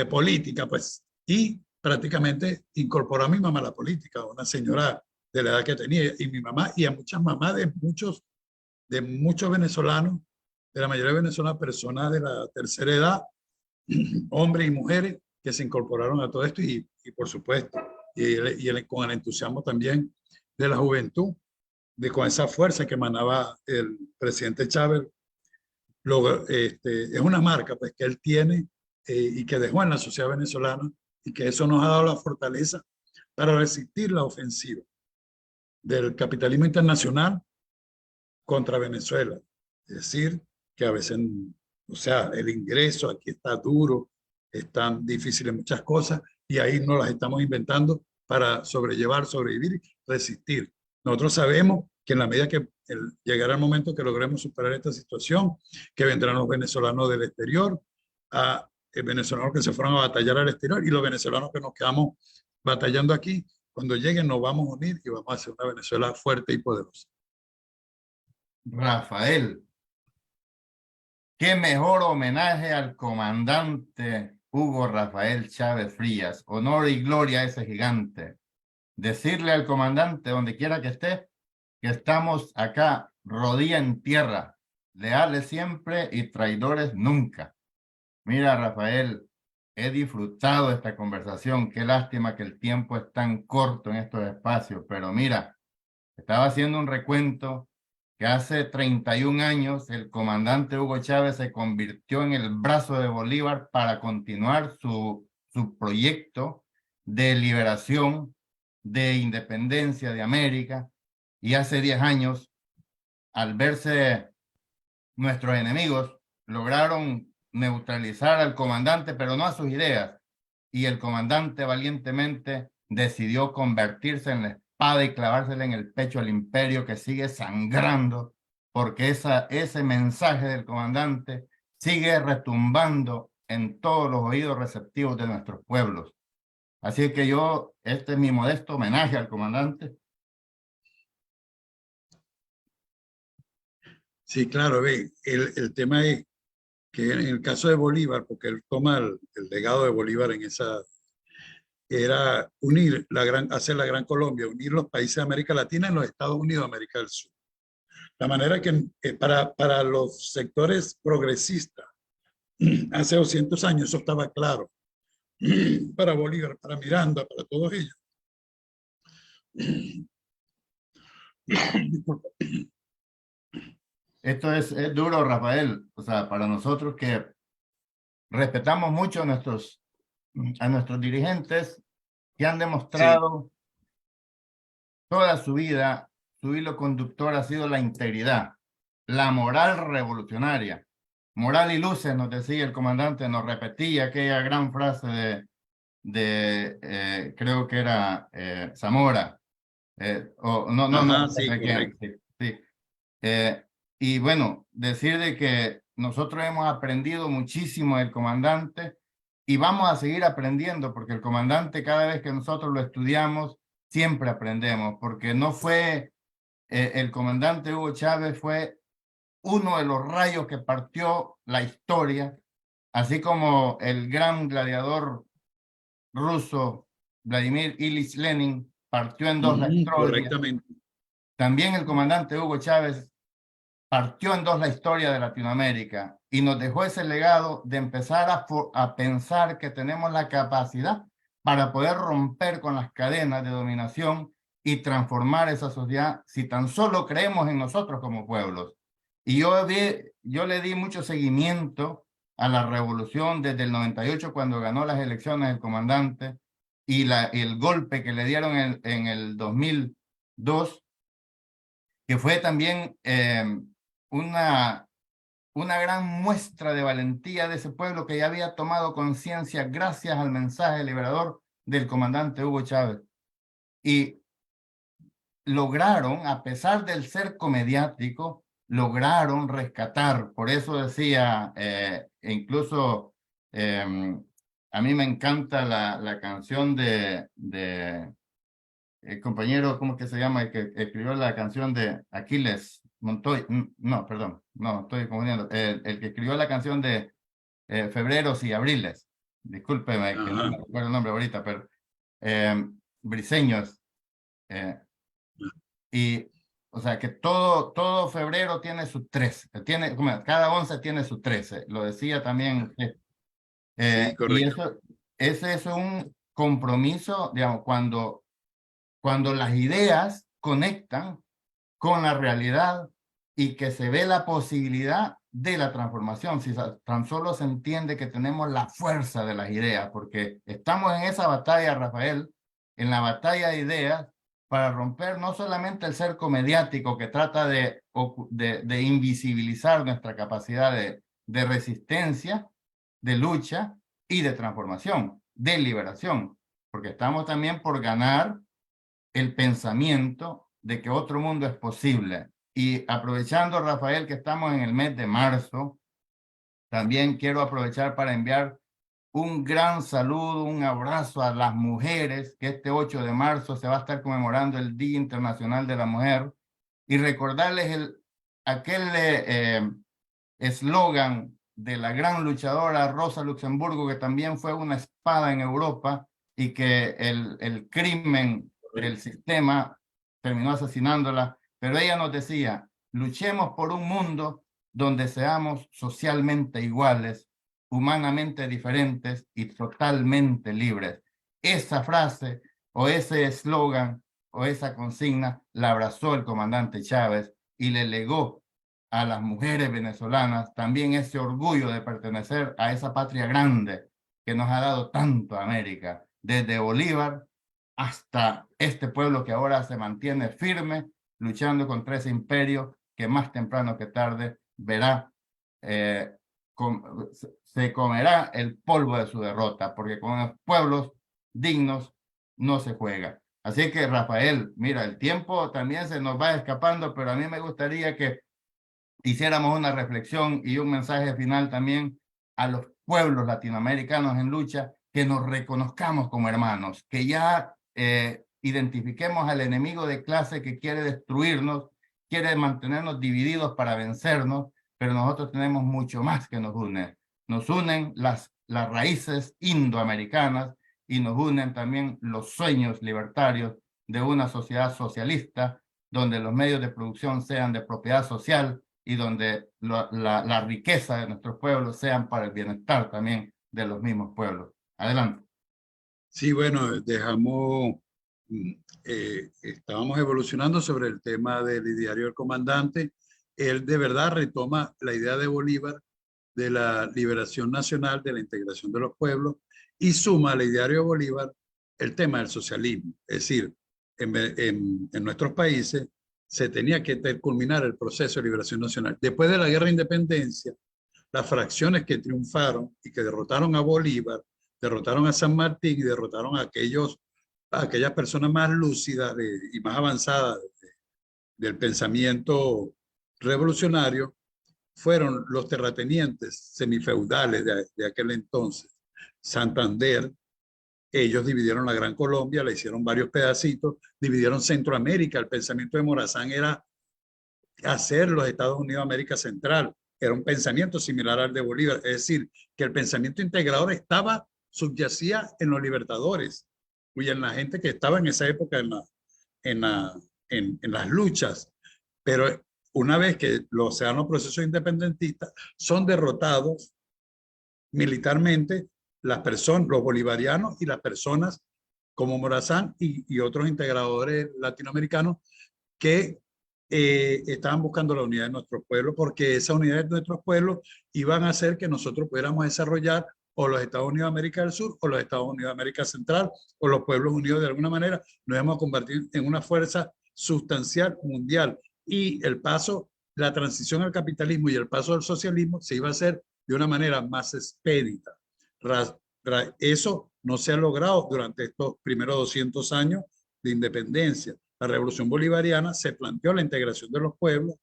política, pues, y prácticamente incorporó a mi mamá a la política, una señora de la edad que tenía, y mi mamá, y a muchas mamás de muchos venezolanos, de la mayoría de venezolanas, personas de la tercera edad, hombres y mujeres que se incorporaron a todo esto y por supuesto, con el entusiasmo también de la juventud, con esa fuerza que emanaba el presidente Chávez, es una marca pues, que él tiene y que dejó en la sociedad venezolana y que eso nos ha dado la fortaleza para resistir la ofensiva del capitalismo internacional contra Venezuela. Es decir, que a veces, o sea, el ingreso aquí está duro, están difíciles muchas cosas y ahí nos las estamos inventando para sobrellevar, sobrevivir, resistir. Nosotros sabemos que en la medida que llegará el momento que logremos superar esta situación, que vendrán los venezolanos del exterior, venezolanos que se fueron a batallar al exterior y los venezolanos que nos quedamos batallando aquí, cuando lleguen nos vamos a unir y vamos a hacer una Venezuela fuerte y poderosa. Rafael, qué mejor homenaje al comandante Hugo Rafael Chávez Frías. Honor y gloria a ese gigante. Decirle al comandante, donde quiera que esté, que estamos acá, rodilla en tierra, leales siempre y traidores nunca. Mira, Rafael, he disfrutado esta conversación. Qué lástima que el tiempo es tan corto en estos espacios, pero mira, estaba haciendo un recuento que hace 31 años el comandante Hugo Chávez se convirtió en el brazo de Bolívar para continuar su proyecto de liberación, de independencia de América. Y hace 10 años, al verse nuestros enemigos, lograron neutralizar al comandante, pero no a sus ideas. Y el comandante valientemente decidió convertirse en la espada y clavársela en el pecho al imperio que sigue sangrando, porque ese mensaje del comandante sigue retumbando en todos los oídos receptivos de nuestros pueblos. Así que este es mi modesto homenaje al comandante. Sí, claro, ve, el tema es que en el caso de Bolívar, porque él toma el legado de Bolívar en era hacer la Gran Colombia, unir los países de América Latina en los Estados Unidos de América del Sur. La manera que para los sectores progresistas, hace 200 años eso estaba claro. Para Bolívar, para Miranda, para todos ellos. Disculpa. Esto es duro, Rafael. O sea, para nosotros que respetamos mucho a nuestros dirigentes que han demostrado toda su vida, su hilo conductor ha sido la integridad, la moral revolucionaria. Moral y luces, nos decía el comandante, nos repetía aquella gran frase creo que era Zamora. Y bueno, decir de que nosotros hemos aprendido muchísimo del comandante y vamos a seguir aprendiendo, porque el comandante, cada vez que nosotros lo estudiamos, siempre aprendemos, porque no fue el comandante Hugo Chávez, fue uno de los rayos que partió la historia, así como el gran gladiador ruso Vladimir Ilich Lenin partió en dos la historia. Correctamente. También el comandante Hugo Chávez partió en dos la historia de Latinoamérica y nos dejó ese legado de empezar a pensar que tenemos la capacidad para poder romper con las cadenas de dominación y transformar esa sociedad si tan solo creemos en nosotros como pueblos. Y yo yo le di mucho seguimiento a la revolución desde el 98 cuando ganó las elecciones el comandante y el golpe que le dieron en el 2002, que fue también una gran muestra de valentía de ese pueblo que ya había tomado conciencia gracias al mensaje liberador del comandante Hugo Chávez. Y lograron, a pesar del cerco mediático, lograron rescatar. Por eso decía, incluso a mí me encanta la canción de el compañero, ¿cómo que se llama? El que escribió la canción de Aquiles Montoya. No, perdón, no, estoy confundiendo. El que escribió la canción de Febreros y Abriles. Discúlpeme, que no me recuerdo el nombre ahorita, pero Briseños. Y, o sea, que todo febrero tiene su 13. Cada 11 tiene su 13. Lo decía también. Sí, y ese es un compromiso, digamos, cuando las ideas conectan con la realidad y que se ve la posibilidad de la transformación, si tan solo se entiende que tenemos la fuerza de las ideas, porque estamos en esa batalla, Rafael, en la batalla de ideas, para romper no solamente el cerco mediático que trata de invisibilizar nuestra capacidad de resistencia, de lucha y de transformación, de liberación, porque estamos también por ganar el pensamiento de que otro mundo es posible. Y aprovechando, Rafael, que estamos en el mes de marzo, también quiero aprovechar para enviar un gran saludo, un abrazo a las mujeres, que este 8 de marzo se va a estar conmemorando el Día Internacional de la Mujer, y recordarles aquel eslogan de la gran luchadora Rosa Luxemburgo, que también fue una espada en Europa y que el crimen del sistema terminó asesinándola, pero ella nos decía, luchemos por un mundo donde seamos socialmente iguales, humanamente diferentes y totalmente libres. Esa frase o ese eslogan o esa consigna la abrazó el comandante Chávez y le legó a las mujeres venezolanas también ese orgullo de pertenecer a esa patria grande que nos ha dado tanto a América, desde Bolívar hasta este pueblo que ahora se mantiene firme, luchando contra ese imperio que más temprano que tarde verá, se comerá el polvo de su derrota, porque con los pueblos dignos no se juega. Así que, Rafael, mira, el tiempo también se nos va escapando, pero a mí me gustaría que hiciéramos una reflexión y un mensaje final también a los pueblos latinoamericanos en lucha, que nos reconozcamos como hermanos, que ya identifiquemos al enemigo de clase que quiere destruirnos, quiere mantenernos divididos para vencernos, pero nosotros tenemos mucho más que nos une. Nos unen las raíces indoamericanas y nos unen también los sueños libertarios de una sociedad socialista donde los medios de producción sean de propiedad social y donde la riqueza de nuestros pueblos sean para el bienestar también de los mismos pueblos. Adelante. Sí, bueno, estábamos evolucionando sobre el tema del ideario del comandante. Él de verdad retoma la idea de Bolívar de la liberación nacional, de la integración de los pueblos, y suma al ideario de Bolívar el tema del socialismo. Es decir, en nuestros países se tenía que culminar el proceso de liberación nacional. Después de la guerra de independencia, las fracciones que triunfaron y que derrotaron a Bolívar, derrotaron a San Martín y derrotaron a aquellas personas más lúcidas y más avanzadas del pensamiento revolucionario, fueron los terratenientes semifeudales de aquel entonces. Santander, ellos dividieron la Gran Colombia, la hicieron varios pedacitos, dividieron Centroamérica. El pensamiento de Morazán era hacer los Estados Unidos de América Central. Era un pensamiento similar al de Bolívar. Es decir, que el pensamiento integrador subyacía en los libertadores y en la gente que estaba en esa época en las luchas. Pero una vez que se dan los procesos independentistas, son derrotados militarmente los bolivarianos y las personas como Morazán y otros integradores latinoamericanos que estaban buscando la unidad de nuestros pueblos, porque esa unidad de nuestros pueblos iban a hacer que nosotros pudiéramos desarrollar o los Estados Unidos de América del Sur o los Estados Unidos de América Central o los pueblos unidos de alguna manera, nos íbamos a convertir en una fuerza sustancial mundial. Y el paso, la transición al capitalismo y el paso al socialismo se iba a hacer de una manera más expedita. Eso no se ha logrado durante estos primeros 200 años de independencia. La Revolución Bolivariana se planteó la integración de los pueblos,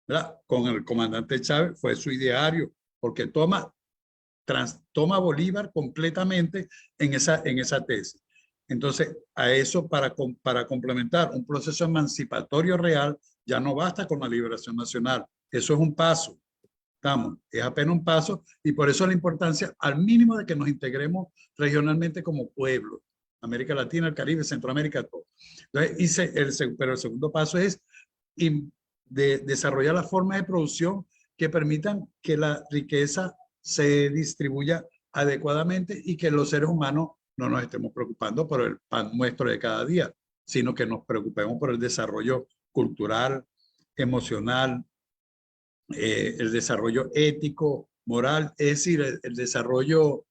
¿verdad? Con el comandante Chávez, fue su ideario, porque toma Bolívar completamente en esa tesis. Entonces, a eso, para complementar un proceso emancipatorio real, ya no basta con la liberación nacional. Eso es un paso. Es apenas un paso, y por eso la importancia al mínimo de que nos integremos regionalmente como pueblo. América Latina, el Caribe, Centroamérica, todo. Entonces, pero el segundo paso es desarrollar las formas de producción que permitan que la riqueza se distribuya adecuadamente y que los seres humanos no nos estemos preocupando por el pan nuestro de cada día, sino que nos preocupemos por el desarrollo cultural, emocional, el desarrollo ético, moral, es decir, el desarrollo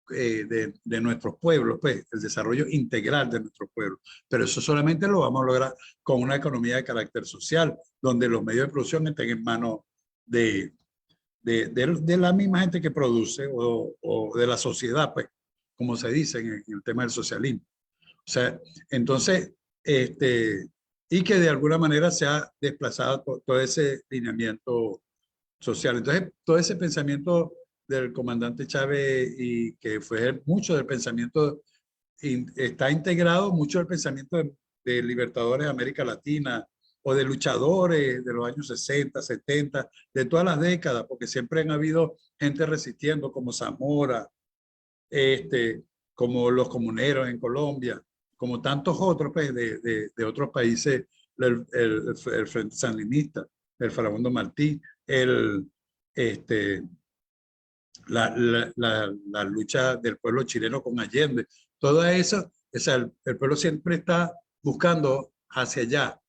de nuestros pueblos, pues, el desarrollo integral de nuestros pueblos. Pero eso solamente lo vamos a lograr con una economía de carácter social, donde los medios de producción estén en manos de la misma gente que produce o de la sociedad, pues, como se dice en el tema del socialismo. O sea, entonces, y que de alguna manera se ha desplazado todo ese lineamiento social. Entonces, todo ese pensamiento del comandante Chávez, y que fue mucho del pensamiento, está integrado mucho del pensamiento de libertadores de América Latina o de luchadores de los años 60, 70, de todas las décadas, porque siempre han habido gente resistiendo como Zamora, como los comuneros en Colombia, como tantos otros, pues, de otros países, el Frente Sandinista, el Farabundo Martí, la lucha del pueblo chileno con Allende. Todo eso, o sea, el pueblo siempre está buscando hacia allá,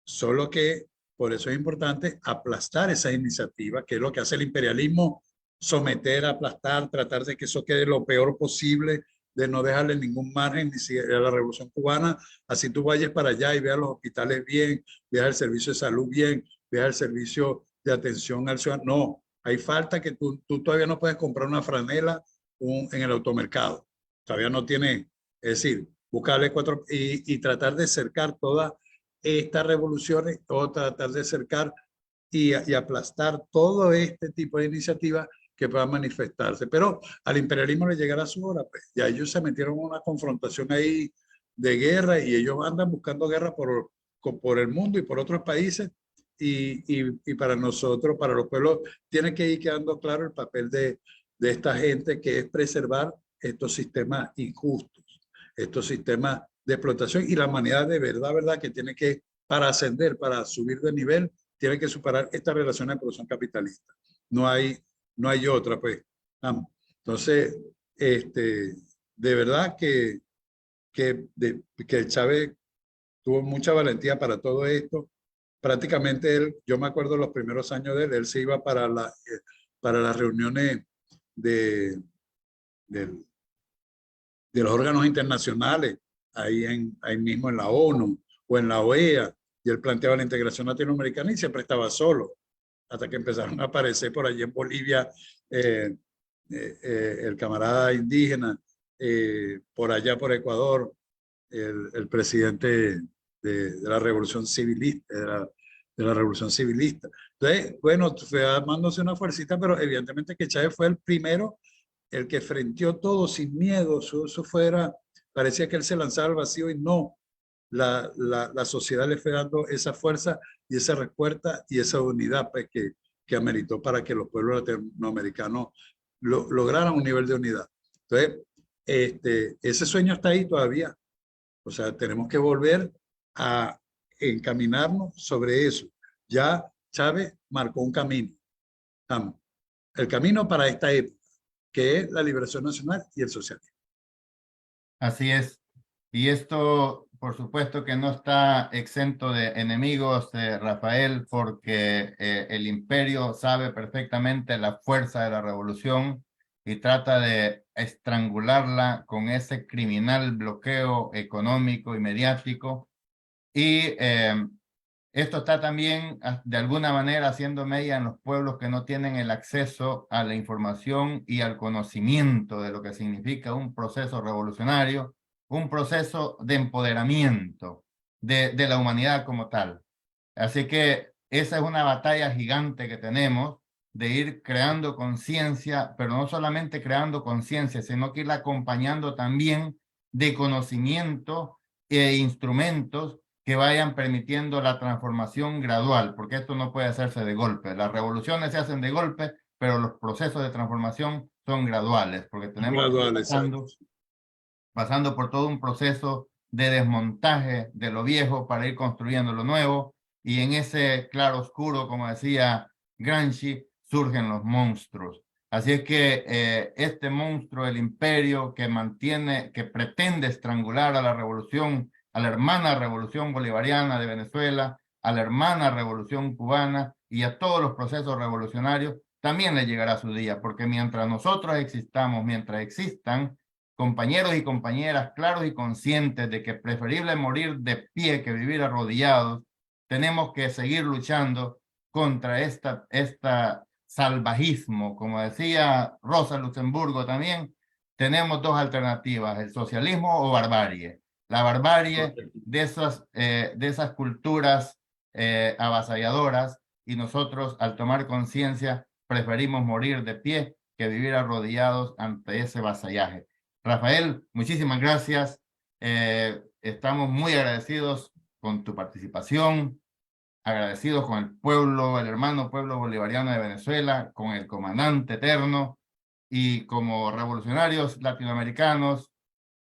solo que por eso es importante aplastar esa iniciativa, que es lo que hace el imperialismo: someter, aplastar, tratar de que eso quede lo peor posible, de no dejarle ningún margen, ni siquiera a la Revolución Cubana. Así tú vayas para allá y veas los hospitales bien, veas el servicio de salud bien, veas el servicio de atención al ciudadano. No, hay falta que tú todavía no puedes comprar una franela en el automercado. Todavía no tiene, es decir, buscarle y tratar de cercar todas estas revoluciones, o tratar de cercar y aplastar todo este tipo de iniciativas que puedan manifestarse. Pero al imperialismo le llegará su hora, pues. Ya ellos se metieron en una confrontación ahí de guerra, y ellos andan buscando guerra por el mundo y por otros países, y para nosotros, para los pueblos, tiene que ir quedando claro el papel de esta gente, que es preservar estos sistemas injustos, estos sistemas de explotación, y la humanidad de verdad que tiene que, para ascender, para subir de nivel, tiene que superar esta relación de producción capitalista. No hay otra, pues. Entonces, de verdad que Chávez tuvo mucha valentía para todo esto. Prácticamente yo me acuerdo los primeros años de él se iba para las reuniones de los órganos internacionales, ahí mismo en la ONU o en la OEA, y él planteaba la integración latinoamericana y siempre estaba solo, hasta que empezaron a aparecer por allí en Bolivia el camarada indígena, por allá por Ecuador, el presidente de la revolución civilista, de la revolución civilista. Entonces, bueno, fue armándose una fuercita, pero evidentemente que Chávez fue el primero, el que frenteó todo sin miedo. Eso parecía que él se lanzaba al vacío, y no, la sociedad le fue dando esa fuerza y esa respuesta y esa unidad, pues, que ameritó para que los pueblos latinoamericanos lograran un nivel de unidad. Entonces, ese sueño está ahí todavía. O sea, tenemos que volver a encaminarnos sobre eso. Ya Chávez marcó un camino, el camino para esta época, que es la liberación nacional y el socialismo. Así es. Y esto, por supuesto que no está exento de enemigos, Rafael, porque el imperio sabe perfectamente la fuerza de la revolución y trata de estrangularla con ese criminal bloqueo económico y mediático. Y esto está también de alguna manera haciendo mella en los pueblos que no tienen el acceso a la información y al conocimiento de lo que significa un proceso revolucionario, un proceso de empoderamiento de la humanidad como tal. Así que esa es una batalla gigante que tenemos de ir creando conciencia, pero no solamente creando conciencia, sino que irla acompañando también de conocimiento e instrumentos que vayan permitiendo la transformación gradual, porque esto no puede hacerse de golpe. Las revoluciones se hacen de golpe, pero los procesos de transformación son graduales, porque tenemos que ir pasando por todo un proceso de desmontaje de lo viejo para ir construyendo lo nuevo, y en ese claro oscuro, como decía Gramsci, surgen los monstruos. Así es que este monstruo del imperio que pretende estrangular a la revolución, a la hermana revolución bolivariana de Venezuela, a la hermana revolución cubana y a todos los procesos revolucionarios, también le llegará su día, porque mientras nosotros existamos, mientras existan compañeros y compañeras claros y conscientes de que es preferible morir de pie que vivir arrodillados, tenemos que seguir luchando contra esta salvajismo. Como decía Rosa Luxemburgo también, tenemos dos alternativas, el socialismo o barbarie. La barbarie de esas culturas avasalladoras, y nosotros al tomar conciencia preferimos morir de pie que vivir arrodillados ante ese vasallaje. Rafael, muchísimas gracias. Estamos muy agradecidos con tu participación, agradecidos con el pueblo, el hermano pueblo bolivariano de Venezuela, con el comandante eterno, y como revolucionarios latinoamericanos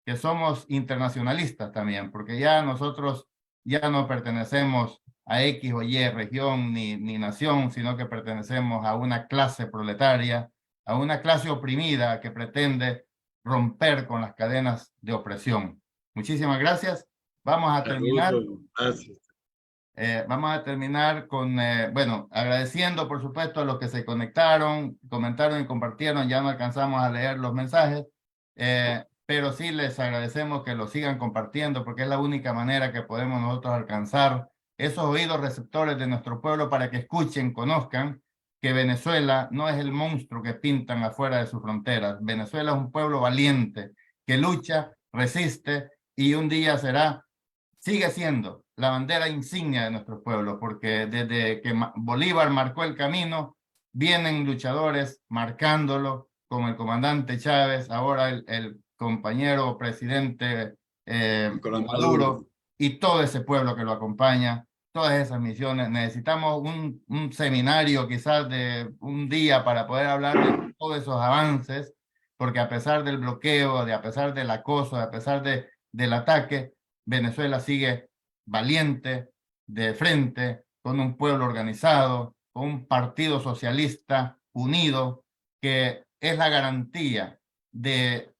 que somos internacionalistas también, porque ya nosotros ya no pertenecemos a X o Y región ni nación, sino que pertenecemos a una clase proletaria, a una clase oprimida que pretende romper con las cadenas de opresión. Muchísimas gracias. Vamos a terminar. Gracias. Vamos a terminar con, bueno, agradeciendo por supuesto a los que se conectaron, comentaron y compartieron. Ya no alcanzamos a leer los mensajes, pero sí les agradecemos que lo sigan compartiendo, porque es la única manera que podemos nosotros alcanzar esos oídos receptores de nuestro pueblo para que escuchen, conozcan que Venezuela no es el monstruo que pintan afuera de sus fronteras. Venezuela es un pueblo valiente que lucha, resiste, y un día sigue siendo la bandera insignia de nuestro pueblo, porque desde que Bolívar marcó el camino, vienen luchadores marcándolo, como el comandante Chávez, ahora el compañero presidente Maduro, y todo ese pueblo que lo acompaña, todas esas misiones. Necesitamos un seminario quizás de un día para poder hablar de todos esos avances, porque a pesar del bloqueo, a pesar del acoso, a pesar del ataque, Venezuela sigue valiente, de frente, con un pueblo organizado, con un partido socialista unido, que es la garantía de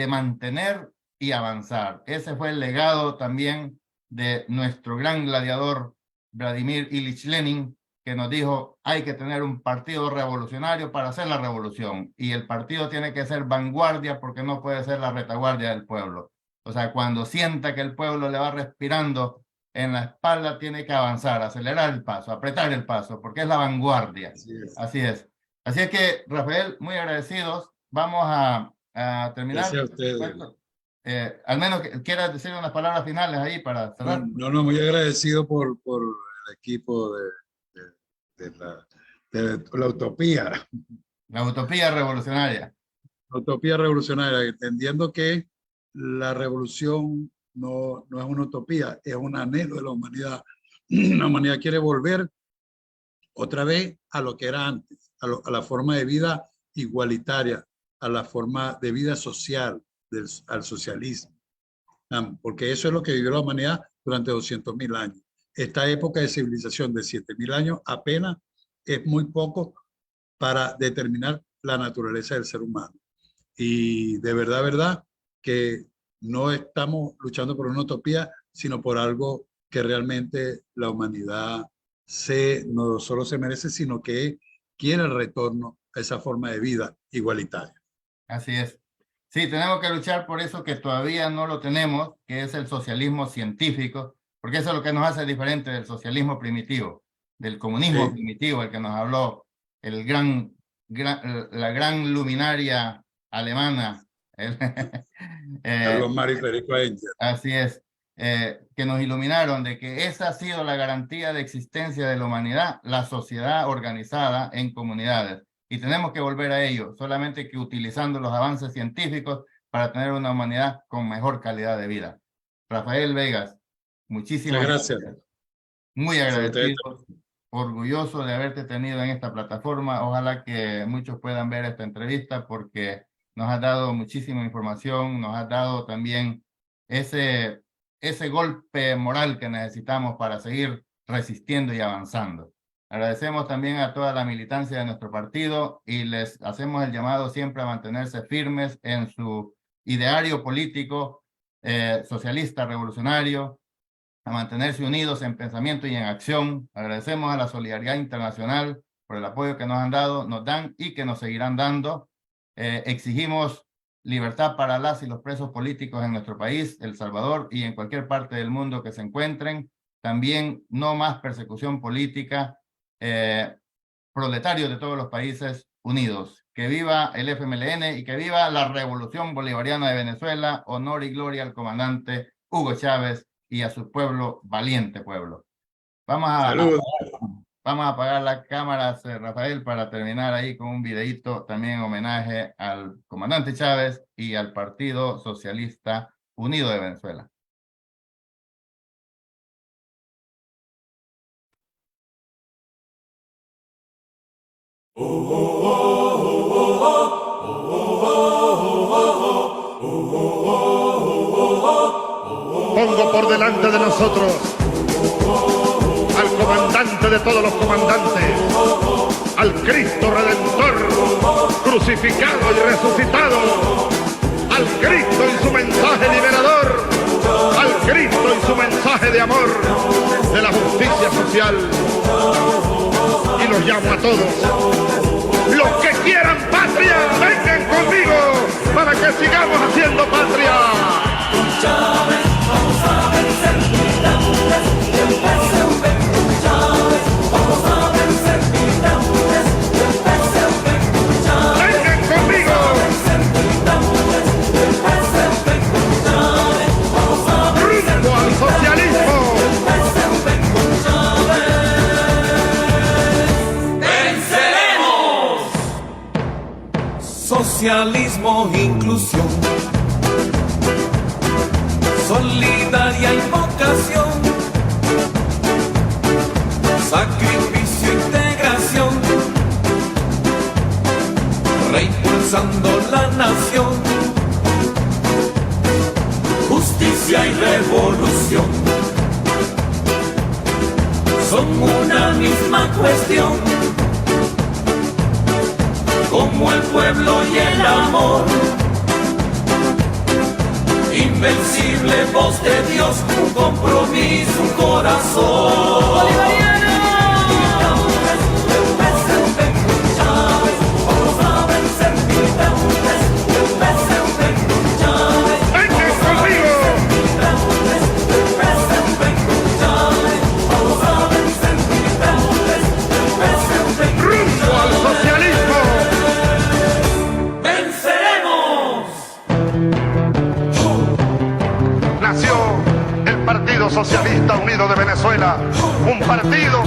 mantener y avanzar. Ese fue el legado también de nuestro gran gladiador Vladimir Ilich Lenin, que nos dijo: hay que tener un partido revolucionario para hacer la revolución, y el partido tiene que ser vanguardia, porque no puede ser la retaguardia del pueblo. O sea, cuando sienta que el pueblo le va respirando en la espalda, tiene que avanzar, acelerar el paso, apretar el paso, porque es la vanguardia. Así es. Así es que, Rafael, muy agradecidos. Vamos a terminar. Gracias a ustedes. Al menos quieras decir unas palabras finales ahí para cerrar. No, muy agradecido por el equipo de la utopía. La utopía revolucionaria. La utopía revolucionaria, entendiendo que la revolución no es una utopía, es un anhelo de la humanidad. La humanidad quiere volver otra vez a lo que era antes, a la forma de vida igualitaria, a la forma de vida social, al socialismo. Porque eso es lo que vivió la humanidad durante 200.000 años. Esta época de civilización de 7.000 años apenas es muy poco para determinar la naturaleza del ser humano. Y de verdad, que no estamos luchando por una utopía, sino por algo que realmente la humanidad no solo se merece, sino que quiere el retorno a esa forma de vida igualitaria. Así es. Sí, tenemos que luchar por eso que todavía no lo tenemos, que es el socialismo científico, porque eso es lo que nos hace diferente del socialismo primitivo, del comunismo primitivo, el que nos habló la gran luminaria alemana. Carlos Mari Federico Engels. Así es, que nos iluminaron de que esa ha sido la garantía de existencia de la humanidad, la sociedad organizada en comunidades. Y tenemos que volver a ello, solamente que utilizando los avances científicos para tener una humanidad con mejor calidad de vida. Rafael Vegas, muchísimas gracias. Muy agradecido, orgulloso de haberte tenido en esta plataforma. Ojalá que muchos puedan ver esta entrevista porque nos has dado muchísima información, nos has dado también ese golpe moral que necesitamos para seguir resistiendo y avanzando. Agradecemos también a toda la militancia de nuestro partido y les hacemos el llamado siempre a mantenerse firmes en su ideario político socialista revolucionario, a mantenerse unidos en pensamiento y en acción. Agradecemos a la solidaridad internacional por el apoyo que nos han dado, nos dan y que nos seguirán dando. Exigimos libertad para las y los presos políticos en nuestro país, El Salvador y en cualquier parte del mundo que se encuentren. También no más persecución política. Proletarios de todos los países unidos. Que viva el FMLN y que viva la Revolución Bolivariana de Venezuela. Honor y gloria al comandante Hugo Chávez y a su pueblo, valiente pueblo. Vamos a apagar las cámaras, Rafael, para terminar ahí con un videíto también en homenaje al comandante Chávez y al Partido Socialista Unido de Venezuela. Pongo por delante de nosotros al comandante de todos los comandantes, al Cristo Redentor, crucificado y resucitado, al Cristo en su mensaje liberador, al Cristo en su mensaje de amor, de la justicia social. Y los llamo a todos, los que quieran patria, vengan conmigo para que sigamos haciendo patria. Chávez, vamos a vencer militantes del PSV. Chávez, vamos a vencer militantes del PSV. Chávez, vengan conmigo. Vamos a vencer militantes del PSV. Chávez, vamos a vencer rumbo al socialismo. del PSV. Chávez, venceremos. Socialismo, inclusión, solidaria invocación, sacrificio, integración, reimpulsando la nación, justicia y revolución, son una misma cuestión, como el pueblo y el amor. Invencible voz de Dios, un compromiso, un corazón. ¡Bolivariano! Militantes del PSV, Chávez, vamos a vencer. Militantes del PSV, Chávez, vengan conmigo. militantes del PSV, Chávez, vamos a vencer. Militantes del PSV, rumbo al socialismo. ¡venceremos! Nació el Partido Socialista Unido de Venezuela, un partido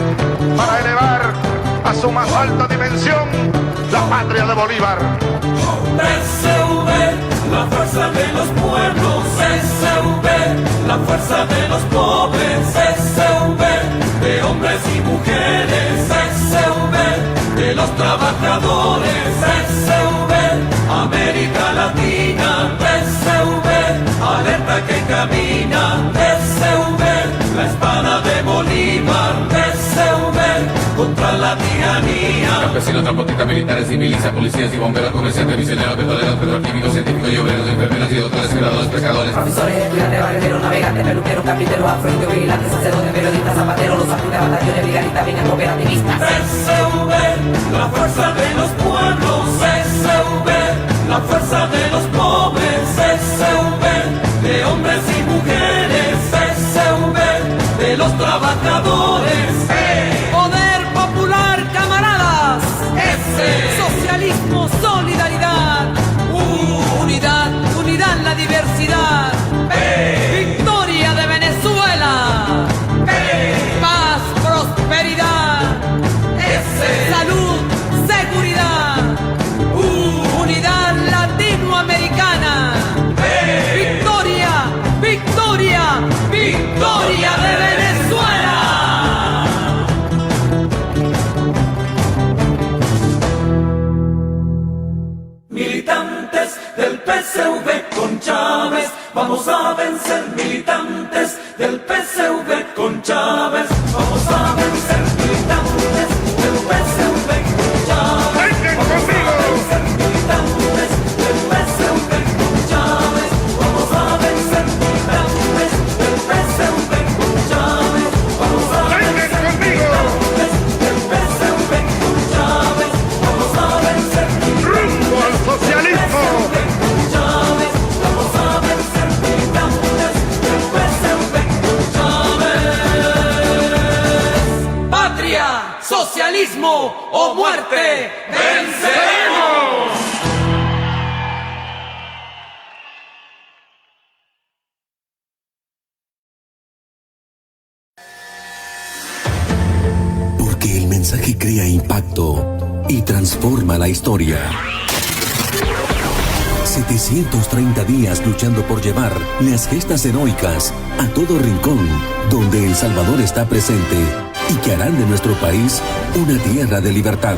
para elevar a su más alta dimensión la patria de Bolívar. PSV, la fuerza de los pueblos. PSV, la fuerza de los pobres. PSV, de hombres y mujeres. PSV, de los trabajadores. PSV, América Latina. PSV, alerta que camina. PSV, la espada de Bolívar. PSV, contra la tiranía. Campesinos, transportistas, militares, civiles, policías y bomberos, comerciantes, misioneros, petroleros, petroquímicos, científicos y obreros, enfermeras y sido traicionados, pescadores, profesores, estudiantes, barrenderos, navegantes, peluqueros, carpinteros, afroindios, vigilantes, sacerdotes, periodistas, zapateros, los agentes, batallones, brigadistas, bien cooperativistas. CCV, la fuerza de los pueblos. CCV, la fuerza de los pobres. CCV, de hombres y mujeres. CCV, de los trabajadores. Poder popular, camaradas. Socialismo, solidaridad. Unidad, unidad en la diversidad. Victoria de Venezuela. Paz, prosperidad. Salud, seguridad. Unidad latinoamericana. Victoria, victoria, victoria de Venezuela. Militantes del PSV con Chávez, vamos a vencer. Militantes del PSV con Chávez, vamos a vencer. Militantes del PSV con Chávez, vamos a vencer. Militantes del PSV con Chávez, vamos a vencer. Militantes del PSV con Chávez, vamos a vencer. Militantes del PSV con Chávez, vamos a vencer. ¡Rumbo al socialismo! Patria, socialismo o muerte. ¡Venceremos! Porque el mensaje crea impacto y transforma la historia. 730 días luchando por llevar las gestas heroicas a todo rincón donde El Salvador está presente y que harán de nuestro país una tierra de libertad.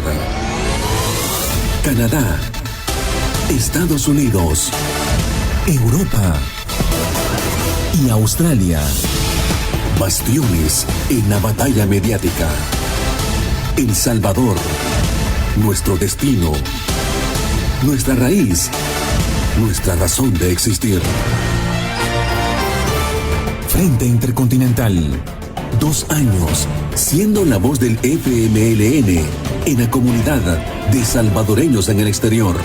Canadá, Estados Unidos, Europa y Australia. Bastiones en la batalla mediática. El Salvador, nuestro destino, nuestra raíz, nuestra razón de existir. Frente Intercontinental, 2 años siendo la voz del FMLN en la comunidad de salvadoreños en el exterior.